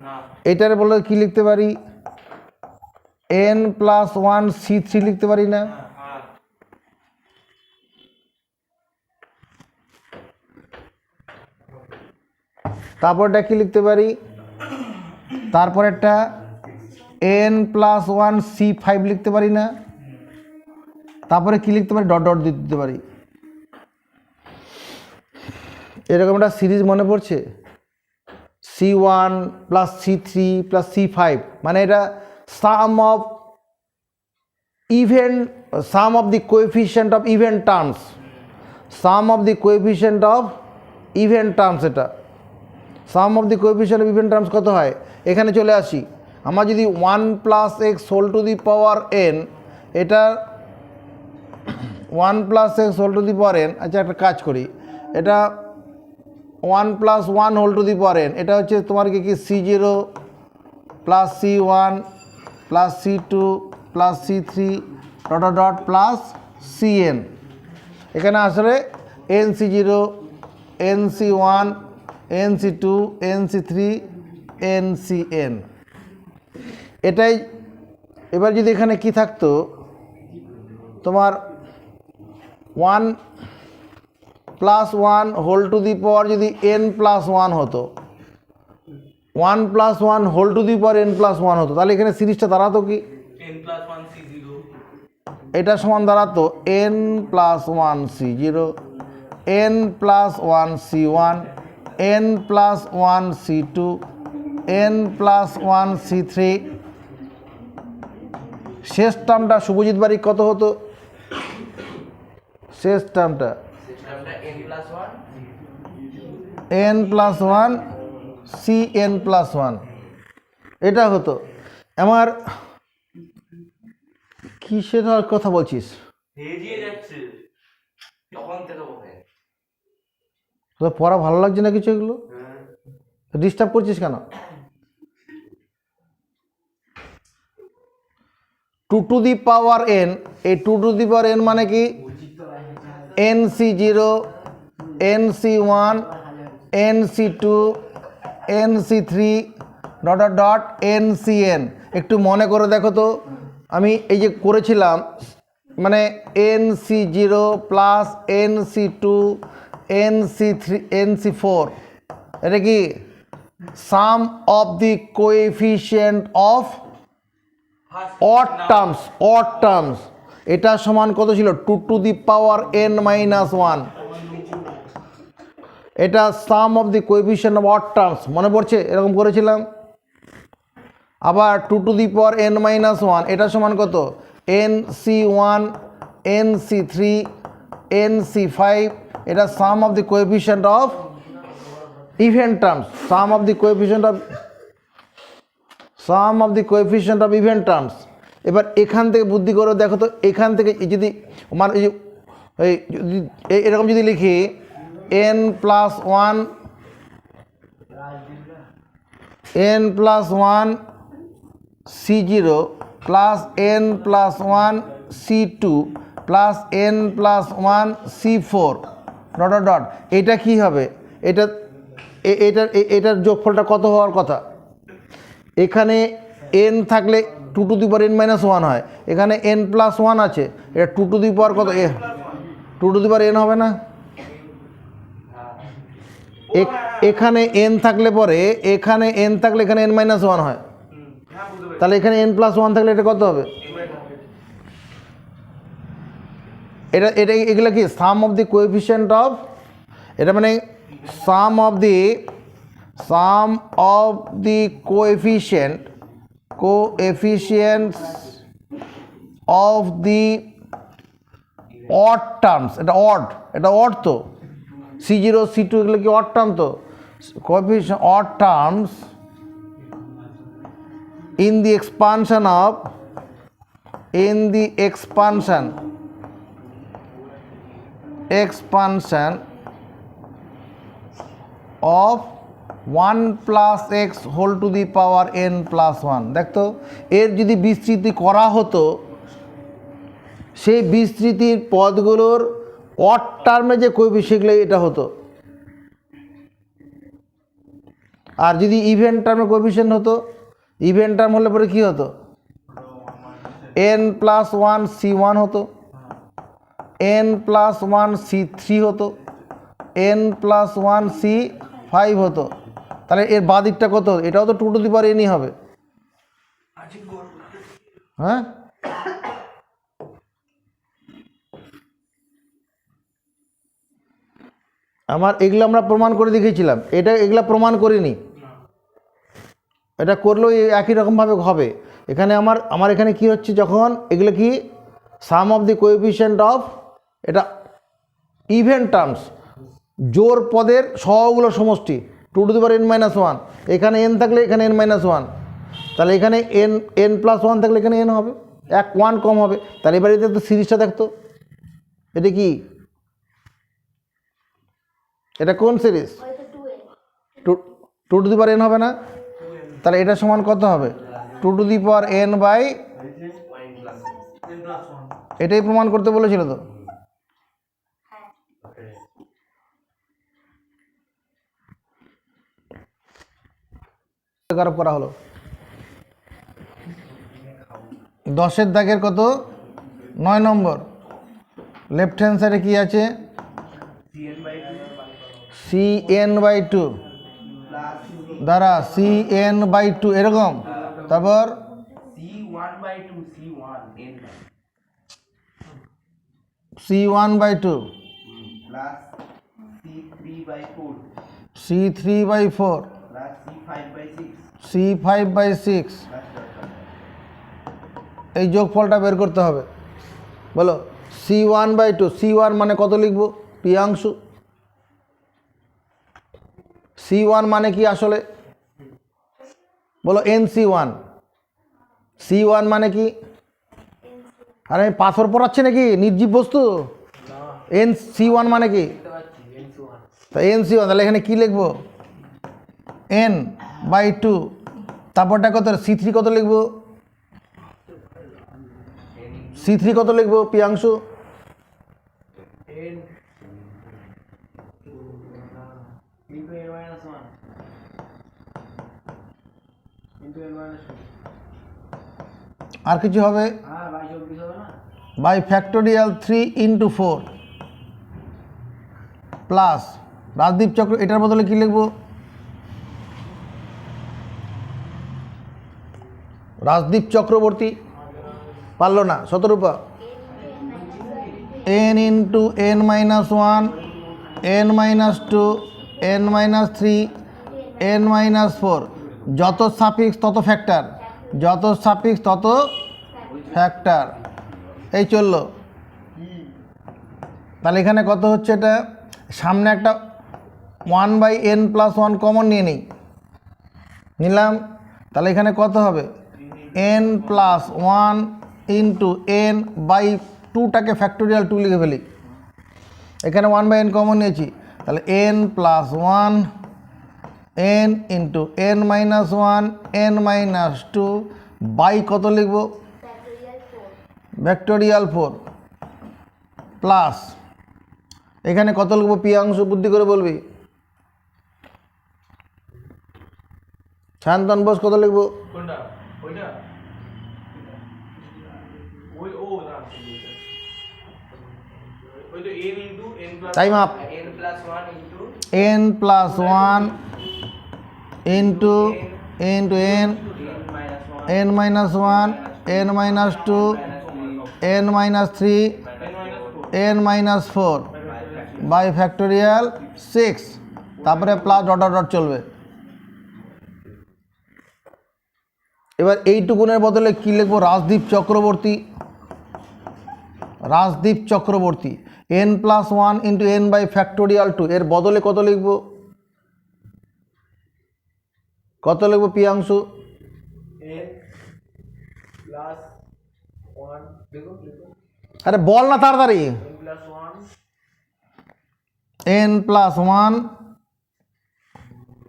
না, এটার বলে কি লিখতে পারি? n প্লাস 1 C3 লিখতে পারি না? হ্যাঁ, তারপরটা কি লিখতে পারি? তারপরেরটা n প্লাস 1 C5 লিখতে পারি না? তারপরে কি লিখতে পারি? ডট ডট দিতে পারি। এরকম একটা সিরিজ মনে পড়ছে, C1 plus C3 plus C5, মানে এটা sum of even, sum of the coefficient of even terms, sum of the coefficient of even terms. এটা sum of the coefficient of even terms কত হয়? এখানে চলে আসি, আমার যদি 1 plus x whole to the power n, এটা 1 plus x whole to the power n, আচ্ছা একটা কাজ করি, এটা 1 plus 1 whole to the power n, এটা হচ্ছে তোমার কি C0 plus C1 plus C2 plus C3 dot dot plus Cn। এখানে আসলে NC0 NC1 NC2 NC3 NCn, এটাই। এবার যদি এখানে কি থাকতো তোমার 1 plus 1 whole to the power যদি n প্লাস 1 হতো, 1 plus 1 whole to the power n plus 1 হতো, তাহলে এখানে সিরিজটা দাঁড়াতো কি? n plus 1 C0 এটা সমান দাঁড়াতো n plus 1 C0, n plus 1 C1, n plus 1 C2, n plus 1 C3। শেষ টার্মটা শুভজিৎ বারিক কত হতো? শেষ টার্মটা সিস্টেমটা n plus 1 n plus 1 Cn plus 1। এটা হতো আমার কিসের আর কথা বলছিস হেজিয়ে যাচ্ছে তখন থেকে বলে তোর পড়া ভালো লাগছে না কিছু এগুলো ডিস্টার্ব করছিস কেন 2 টু দি পাওয়ার n এই 2 টু দি পাওয়ার n মানে কি nc0 nc1 nc2 nc3 dot dot dot ncn একটু মনে করে দেখো তো আমি এই যে করেছিলাম মানে nc0 plus nc2 nc3 nc4 এটা কি sum of the coefficient of odd terms এটা সমান কত ছিল 2 to the power n minus 1 এটা sum of the coefficient of odd terms মনে পড়ছে এরকম করেছিলাম আবার 2 to the power n minus 1 এটা সমান কত nc1 nc3 nc5 এটা sum of the coefficient of even terms sum of the coefficient of even terms এবার এখান থেকে বুদ্ধি করে দেখো তো এখান থেকে যদি মানে এই যদি এরকম যদি লিখি n plus 1 c0 plus n plus 1 c2 plus n plus 1 c4 dot dot dot এটা কী হবে এটার যোগফলটা কত হওয়ার কথা এখানে n থাকলে 2 to the power n minus 1 হয় এখানে n প্লাস 1 আছে এটা 2 টু দি পাওয়ার কত 2 টু দি পাওয়ার n হবে না এখানে n থাকলে পরে এখানে n থাকলে এখানে n মাইনাস 1 হয় তাহলে এখানে n প্লাস 1 থাকলে এটা কত হবে এটা এটা এগুলো কি sum of the coefficient of এটা মানে sum of the coefficients of the odd terms এটা অড তো c0 c2 এগুলো কি অড টার্ম তো coefficient odd terms in the expansion of 1 plus x whole to the power n plus 1 দেখতো এর যদি বিস্তৃতি করা হতো সেই বিস্তৃতির পদগুলোর অড টার্মে যে কোএফিসিয়েন্টগুলো এটা হতো আর যদি ইভেন টার্মে কোএফিসিয়েন্ট হতো ইভেন টার্ম হলে পরে কী হতো n প্লাস 1 c1 হতো n প্লাস 1 c3 হতো n প্লাস 1 c5 হতো তাহলে এর বাঁ দিকটা কত এটাও তো 2 টু দি পাওয়ার nই হবে হ্যাঁ এগুলো আমরা প্রমাণ করে দেখিয়েছিলাম এগুলা প্রমাণ করিনি এটা করলেও একই রকমভাবে হবে এখানে আমার এখানে কি হচ্ছে যখন এগুলো কি sum of the coefficient of এটা ইভেন টার্মস জোর পদের সহগুলো সমষ্টি 2 to the power n minus 1 এখানে n থাকলে এখানে n মাইনাস 1 তাহলে এখানে n প্লাস 1 থাকলে এখানে n হবে 1 কম হবে তাহলে এবার এতে তো সিরিজটা দেখতো এটা কি এটা কোন series 2 to the power n হবে না তাহলে এটা সমান কত হবে 2 to the power n by এটাই প্রমাণ করতে বলেছিল তো খারাপ করা হলো 10-এর দাগের কত 9 নম্বর লেফট হ্যান্ড সাইডে কি আছে cn/2 দ্বারা cn/2 এরকম তারপর c1/2 c3/4 c5/6 এই যোগফলটা বের করতে হবে বলো c1/2 c1 মানে কত লিখবো প্রিয়াংশু c1 মানে কি আসলে বলো NC1। C1 মানে কি? আরে আমি পাথর পড়াচ্ছি নাকি নির্জীব বস্তু? NC1 মানে কি? তো NC1, তাহলে এখানে কি লিখবো? N/2। তারপরটা কত? C3 কত লিখবো? C3 কত লিখবো প্রিয়াংশু? আর কিছু হবে? বাই ফ্যাক্টোরিয়াল 3 × 4 প্লাস রাজদীপ চক্র, এটার বদলে কি লিখবো? রাজদীপ চক্রবর্তী পারলো না, শতরূপা। n × n-1, n-2, n-3, n-4, যত সাফিক্স তত ফ্যাক্টর, যত সাফিক্স তত ফ্যাক্টর। এই চললো। তাহলে এখানে কত হচ্ছে? এটা সামনে একটা 1/n+1 কমন নিয়ে নিই, নিলাম। তাহলে এখানে কত হবে? n+1 × n/2টাকে ফ্যাক্টোরিয়াল 2 লিখে ফেলি। এখানে 1/n কমন নিয়েছি, তাহলে n+1 n × n-1 n-2 by কত লিখব? ভেক্টোরিয়াল 4 প্লাস এখানে কত লিখব প্রিয়াংশু? বুদ্ধি করে বলবি। শান্তন বোস কত লিখব? কোনটা? ওইটা? ওই ও না, ওই তো n into n plus time up. n+1 n+1 into n n-1 n-2 n-3 n-4 by factorial 6, তারপরে প্লাস ডট ডট ডট চলবে। এবার এইটুকুনের বদলে কি লিখবো? রাজদীপ চক্রবর্তী। রাজদীপ চক্রবর্তী n+1 × n/2 এর বদলে কত লিখব? কত লিখব প্রিয়াংশু? আরে বল না তাড়াতাড়ি। n+1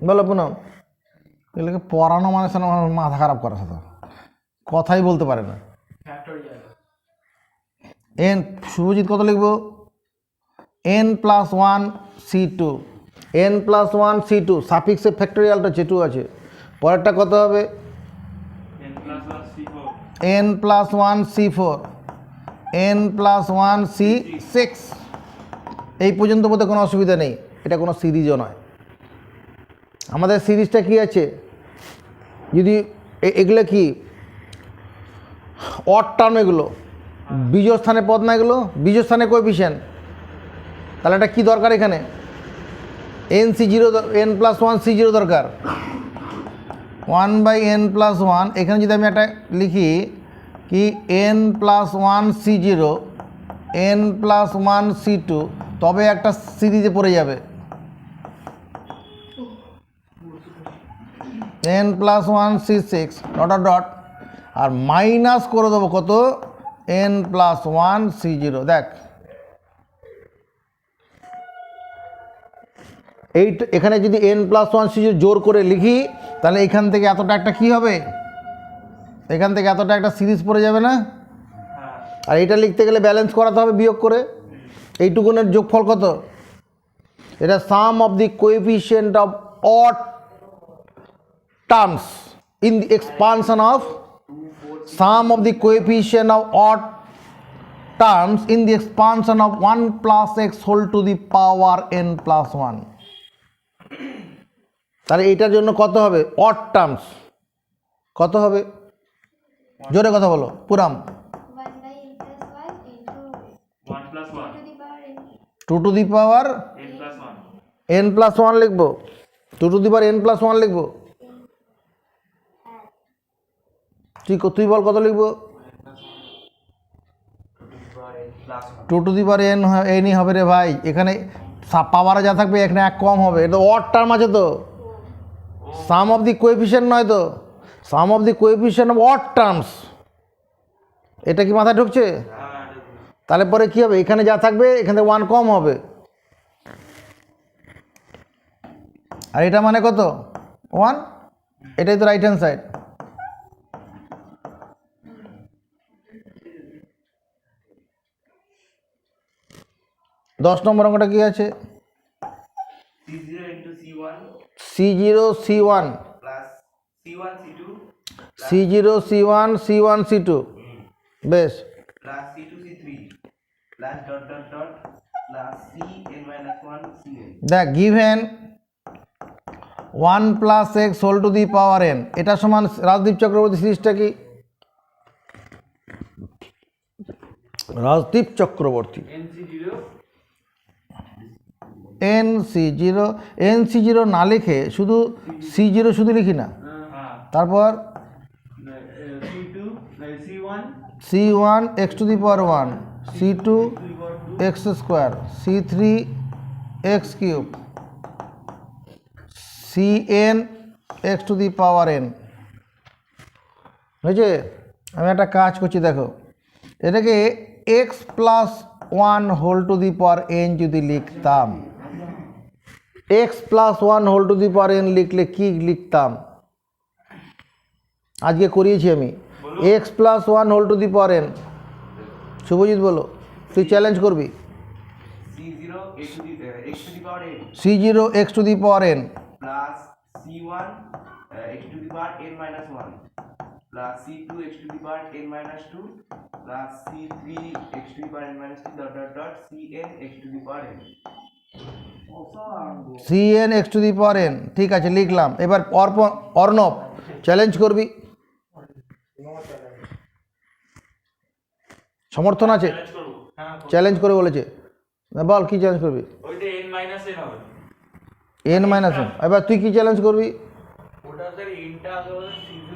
বলো পুনঃ। এগুলোকে পড়ানো মানে মাথা খারাপ করার সাথে কথাই বলতে পারে না। n শুভজিৎ কত লিখব? n+1 C2, n+1 C2 সাফিক্সে ফ্যাক্টোরিয়ালটা যেটু আছে। পরেরটা কত হবে? n+1 C4 n+1 C6। এই পর্যন্ত বোধহয় কোনো অসুবিধা নেই, এটা কোনো সিরিজও নয়। আমাদের সিরিজটা কি আছে? যদি এগুলো কি অড টার্ম, এগুলো বীজস্থানে স্থানে পদ না, এগুলো বীজস্থানে স্থানে কোএফিসিয়েন্ট। তাহলে এটা কি দরকার? এখানে n+1 C0 দরকার। 1/n+1, এখানে যদি আমি একটা লিখি কি n+1 C0 n+1 C2, তবে একটা সিরিজে পড়ে যাবে। n+1 C6 dot dot dot, আর মাইনাস করে দেবো কত? n+1 C0। দেখ এখানে যদি n+1 C0 জোর করে লিখি, তাহলে এখান থেকে এতটা একটা কি হবে? এখান থেকে এতটা একটা সিরিজ পড়ে যাবে না? আর এটা লিখতে গেলে ব্যালেন্স করাতে হবে বিয়োগ করে। এইটুকুনের যোগফল কত? এটা sum of the coefficient of odd terms in the expansion of sum of the coefficient of odd terms in the expansion of 1 plus x whole to the power n+1। তাহলে এইটার জন্য কত হবে? অড টার্মস কত হবে? জোরে কথা বলো পুরাম। 1/n+1 into 1 plus 1 2 to the power n plus 1 n+1 লিখবো। 2 to the power n+1 লিখবো। তুই বল কত লিখবো? 2 to the power n হবে রে ভাই। এখানে পাওয়ারে যা থাকবে এখানে এক কম হবে। এটা অড টার্ম আছে তো, সাম অফ দি কোএফিসিয়েন্ট নয় তো। Sum of the coefficient of odd terms, এটা কি মাথায় ঢুকছে? তাহলে পরে কি হবে, এখানে যা থাকবে এখানে 1 কম হবে, আর এটা মানে কত 1, এটাই তো রাইট হ্যান্ড সাইড। দশ নম্বর অঙ্কটা কি আছে? C0 into C1 C0 C1 plus C1 C2 C0 C1 C1 C2 বেশ, plus C2 C3 plus dot dot dot plus Cn minus 1 Cn. দেখ given 1 plus x whole to the power n, এটা সমান রাজদীপ চক্রবর্তী সিরিজটা কি? রাজদীপ চক্রবর্তী NC0 না লিখে শুধু C0 শুধু লিখি না, তারপর C1 x to the power 1, C2 x square, C3 x cube, Cn x to the power n। বুঝেছে? আমি একটা কাজ করছি, দেখো এটাকে x plus 1 whole to the power n যদি লিখতাম, x plus 1 whole to the power n লিখলে কি লিখতাম? আজকে করিয়েছি আমি, x plus 1 whole to the power n। Subhajit বলো, তুই চ্যালেঞ্জ করবি। C0 x to the power n C0 x to the power n plus C1 x to the power n minus 1 plus C2 x to the power n minus 2 plus C3 x to the power n minus 2 dot dot dot Cn x to the power n. Cn x to the power n, ঠিক আছে লিখলাম। এবার অর্ণব চ্যালেঞ্জ করবি, সমর্থন আছে? চ্যালেঞ্জ করে বলেছে, বল কি চ্যালেঞ্জ করবি? ওইটা n minus n হবে। n minus n। এবার তুই কি চ্যালেঞ্জ করবি? ওটা স্যার ইনটা আগে বলে C0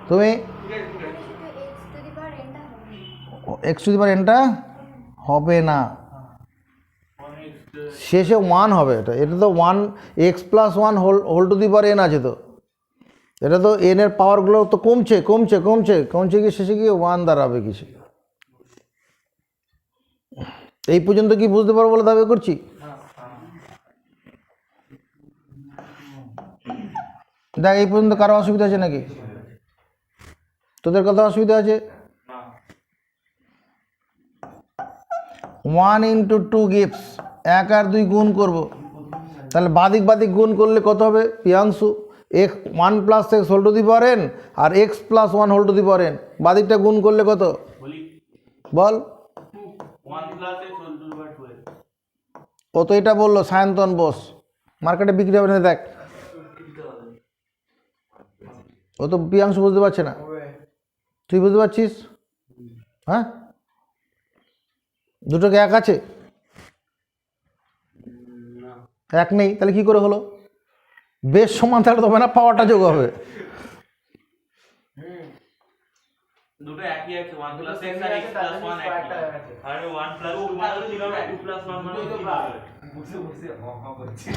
তুমি ঠিক আছে ঠিক আছে। x টু দি পাওয়ার nটা হবে না, শেষে 1 হবে। এটা তো 1 x plus 1 whole to the power n আছে, তো এটা তো n এর পাওয়ারগুলো তো কমছে কমছে কমছে কমছে, গিয়ে শেষে গিয়ে 1 দাঁড়াবে কিছু। এই পর্যন্ত কি বুঝতে পারবো বলে দাবি করছি? দেখ এই পর্যন্ত কারো অসুবিধা আছে নাকি? তোদের কথা অসুবিধা আছে? না 1 ইন্টু 2 গিভস, 1 আর 2 গুণ করব, তাহলে বাদিক বাদিক গুণ করলে কত হবে Piyanshu? x 1 plus x whole to the power n আর x plus 1 whole to the power n, বাদিকটা গুণ করলে কত বলি বল? 1 plus x whole to the power 12। ও তো এটা বললো সায়ন্তন বোস, মার্কেটে বিক্রি হবে না, দেখ ও তো পিয়াংশু বুঝতে পারছে না, তুই বুঝতে পারছিস? হ্যাঁ, দুটোকে এক আছে? এক নেই, তাহলে কি করে হলো? বেশ সমান থাকলে তবে না পাওয়ারটা যোগ হবে। দুটো একই আছে, 1 plus x আর x plus 1 একই। আর 1 plus 2 মানে কি হবে? 2 plus 1 মানে কি হবে? বুঝে বুঝে করছে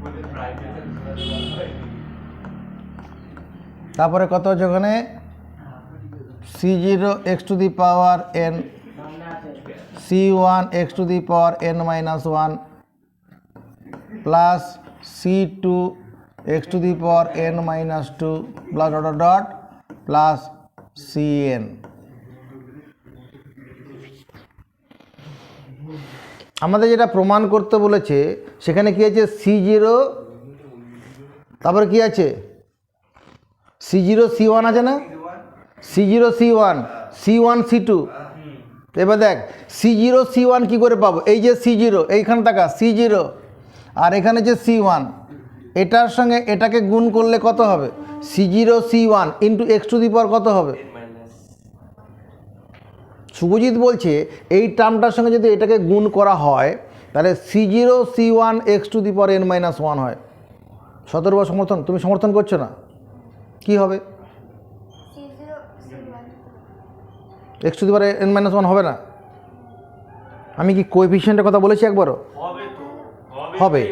বলে প্রাইভেট তারপরে কত হচ্ছে ওখানে? C0 x to the power n, C1 x to the power n minus 1 plus C2 x to the power n minus 2 plus dot dot plus Cn। আমাদের যেটা প্রমাণ করতে বলেছে সেখানে কি আছে? C0, তারপরে কি আছে? C0 C1 আছে না? C0 C1 C1 C2। এবার দেখ C0 C1 কি করে পাবো? এই যে C0, এইখানে টাকা C0 আর এখানে যে C1, এটার সঙ্গে এটাকে গুণ করলে কত হবে? C0 C1 into x to the power কত হবে? শুভজিৎ বলছে এই টার্মটার সঙ্গে যদি এটাকে গুণ করা হয় তাহলে C0 C1 x to the power n minus 1 হয়। 17 বা সমর্থন, তুমি সমর্থন করছো না, কি হবে? x to the power n minus 1 হবে না? আমি কি কোএফিসিয়েন্টের কথা বলেছি একবারও? হবে তো, হবে হবে।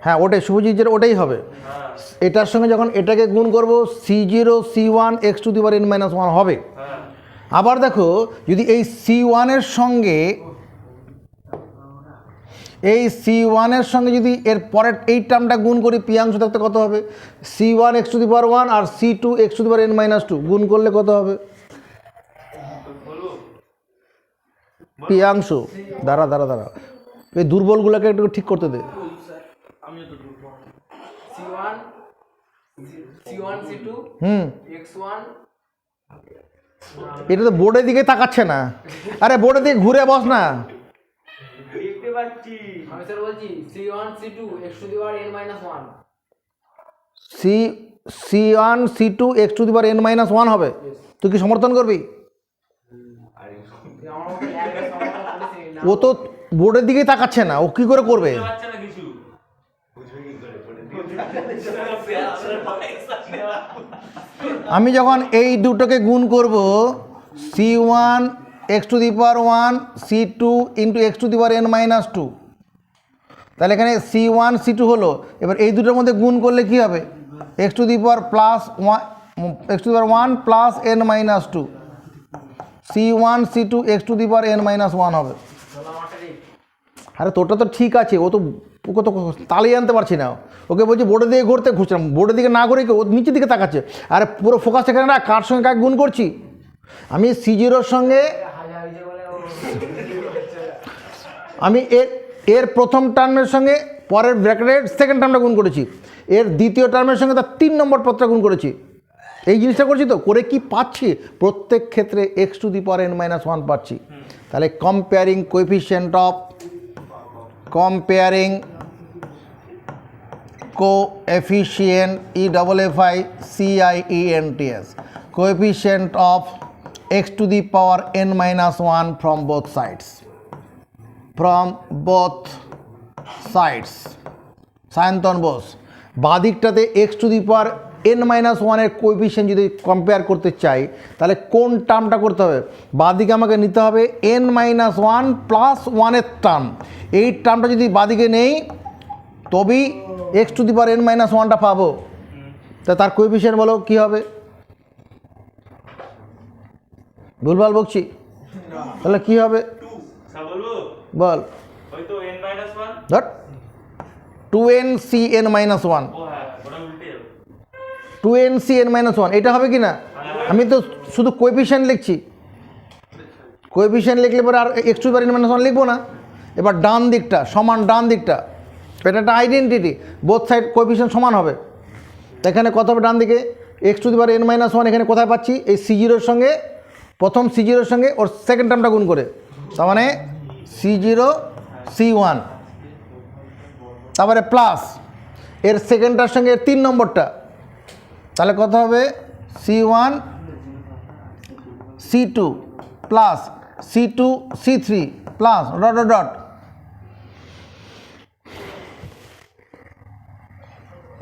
হ্যাঁ ওটাই শুভজিৎ যেটা ওটাই হবে। হ্যাঁ এটার সঙ্গে যখন এটাকে গুণ করব C0 C1 x⁻n−1 হবে। হ্যাঁ আবার দেখো যদি এই C1 এর সঙ্গে যদি এর পরের এই টার্মটা গুণ করি পিয়াংশ থাকতে কত হবে C1 x⁻1 আর C2 x⁻n−2 গুণ করলে কত হবে বলবো পিয়াংশ। দাঁড়া এই দুর্বলগুলোকে একটু ঠিক করতে দে। আমিও তো দুটো C1 C2 x1 এটা তো বোর্ডের দিকে তাকাচ্ছে না। আরে বোর্ডের দিকে ঘুরে বস না। দেখতে পাচ্ছি আমি স্যার বলছি C1 C2 x⁻n−1 C1 C2 x⁻n−1 হবে। তুই কি সমর্থন করবি? আমার মতো একটা সমস্যা করেছি না ও তো বোর্ডের দিকেই তাকাচ্ছে না, ও কি করে করবে? বুঝতে পারছে না কিছু আমি যখন এই দুটোকে গুণ করব C1 x⁻1 C2 x⁻n−2 তাহলে এখানে C1 C2 হলো। এবার এই দুটোর মধ্যে গুণ করলে কি হবে x⁻1 plus n−2 C1 C2 x⁻n−1 হবে। আরে তোরটা তো ঠিক আছে, ওকে তো তালিয়ে আনতে পারছি না। ওকে বলছি বোর্ডের দিকে ঘুরছিলাম, বোর্ডের দিকে না ঘুরে ও নিচের দিকে তাকাচ্ছে। আরে পুরো ফোকাস এখানে না, কার সঙ্গে কাকে গুণ করছি আমি C0 সঙ্গে আমি এর প্রথম টার্মের সঙ্গে পরের ব্র্যাকেটের সেকেন্ড টার্মটা গুণ করেছি, এর দ্বিতীয় টার্মের সঙ্গে তার 3 নম্বর পদটা গুণ করেছি। এই জিনিসটা করছি তো, করে কি পাচ্ছি প্রত্যেক ক্ষেত্রে x⁻n−1 পাচ্ছি। তাহলে comparing coefficient of coefficient EFFICIENTS coefficient of x⁻n−1 from both sides Sayantan Bose বাদিকটাতে x⁻n−1 এর কোএফিশিয়েন্ট যদি কম্পেয়ার করতে চাই তাহলে কোন টার্মটা করতে হবে? বাদিকে আমাকে নিতে হবে n−1 প্লাস 1 এর টার্ম। এই টার্মটা যদি বাদিকে নেই তবেই x⁻n−1টা পাবো। তা তার কোএফিশিয়েন্ট বলো কি হবে? ভুলভাল বকছি? তাহলে কি হবে সব বলবো বল? ওই তো n-1 ধর 2nCn-1 ও হ্যাঁ ওটা উল্টে যাবে 2nCn-1 এটা হবে কি না? আমি তো শুধু কোএফিশিয়েন্ট লিখছি, কোএফিশিয়েন্ট লিখলে পরে আর x⁻n−1 লিখবো না। এবার ডান দিকটা সমান, ডান দিকটা এটা একটা আইডেন্টিটি, বোথ সাইড কোএফিশিয়েন্ট সমান হবে। এখানে কত হবে ডান দিকে x⁻n−1 এখানে কোথায় পাচ্ছি এই C0 এর সঙ্গে, প্রথম C0 এর সঙ্গে ওর সেকেন্ড টার্মটা গুণ করে, তার মানে C0 C1, তারপরে প্লাস এর সেকেন্ডটার সঙ্গে এর 3 নম্বরটা, তাহলে কত হবে C1 C2 plus C2 C3 plus dot dot dot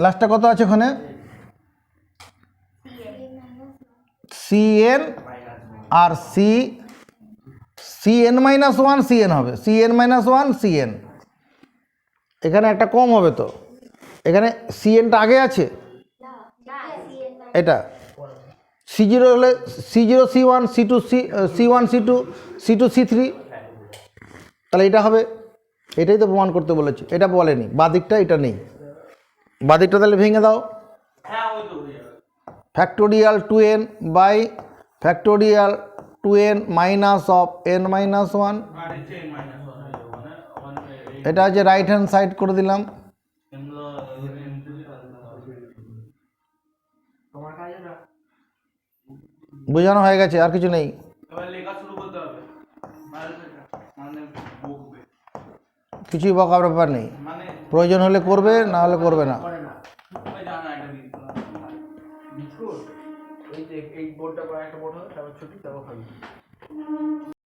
লাস্টটা কত আছে ওখানে Cn আর Cn-1 Cn হবে, Cn-1 Cn। এখানে একটা কম হবে তো, এখানে Cnটা আগে আছে, এটা C0 হলে C0 C1 C2 C1 C2 C2 C3, তাহলে এটা হবে। এটাই তো প্রমাণ করতে বলেছি, এটা বলেনি বাদিকটা, এটা নেই বাদিকটা, তাহলে ভেঙে দাও। হ্যাঁ ওই তো হয়ে যাবে factorial 2n by factorial 2n minus of n-1, আর হচ্ছে n-1 হয়ে যাবে মানে এটা হচ্ছে রাইট হ্যান্ড সাইড করে দিলাম। তোমার কাছে না বোঝানো হয়ে গেছে, আর কিছু নেই। এবার লেখা শুরু করতে হবে মানে বকবে কিছুই বকার ব্যাপার নেই, মানে প্রয়োজন হলে করবে, না হলে করবে না। করে না ওই জানা একটা দিন বিস্কুট এই যে এই বোর্ডটা করে একটা বোর্ড হবে তারপর ছুটি তারপর খাবি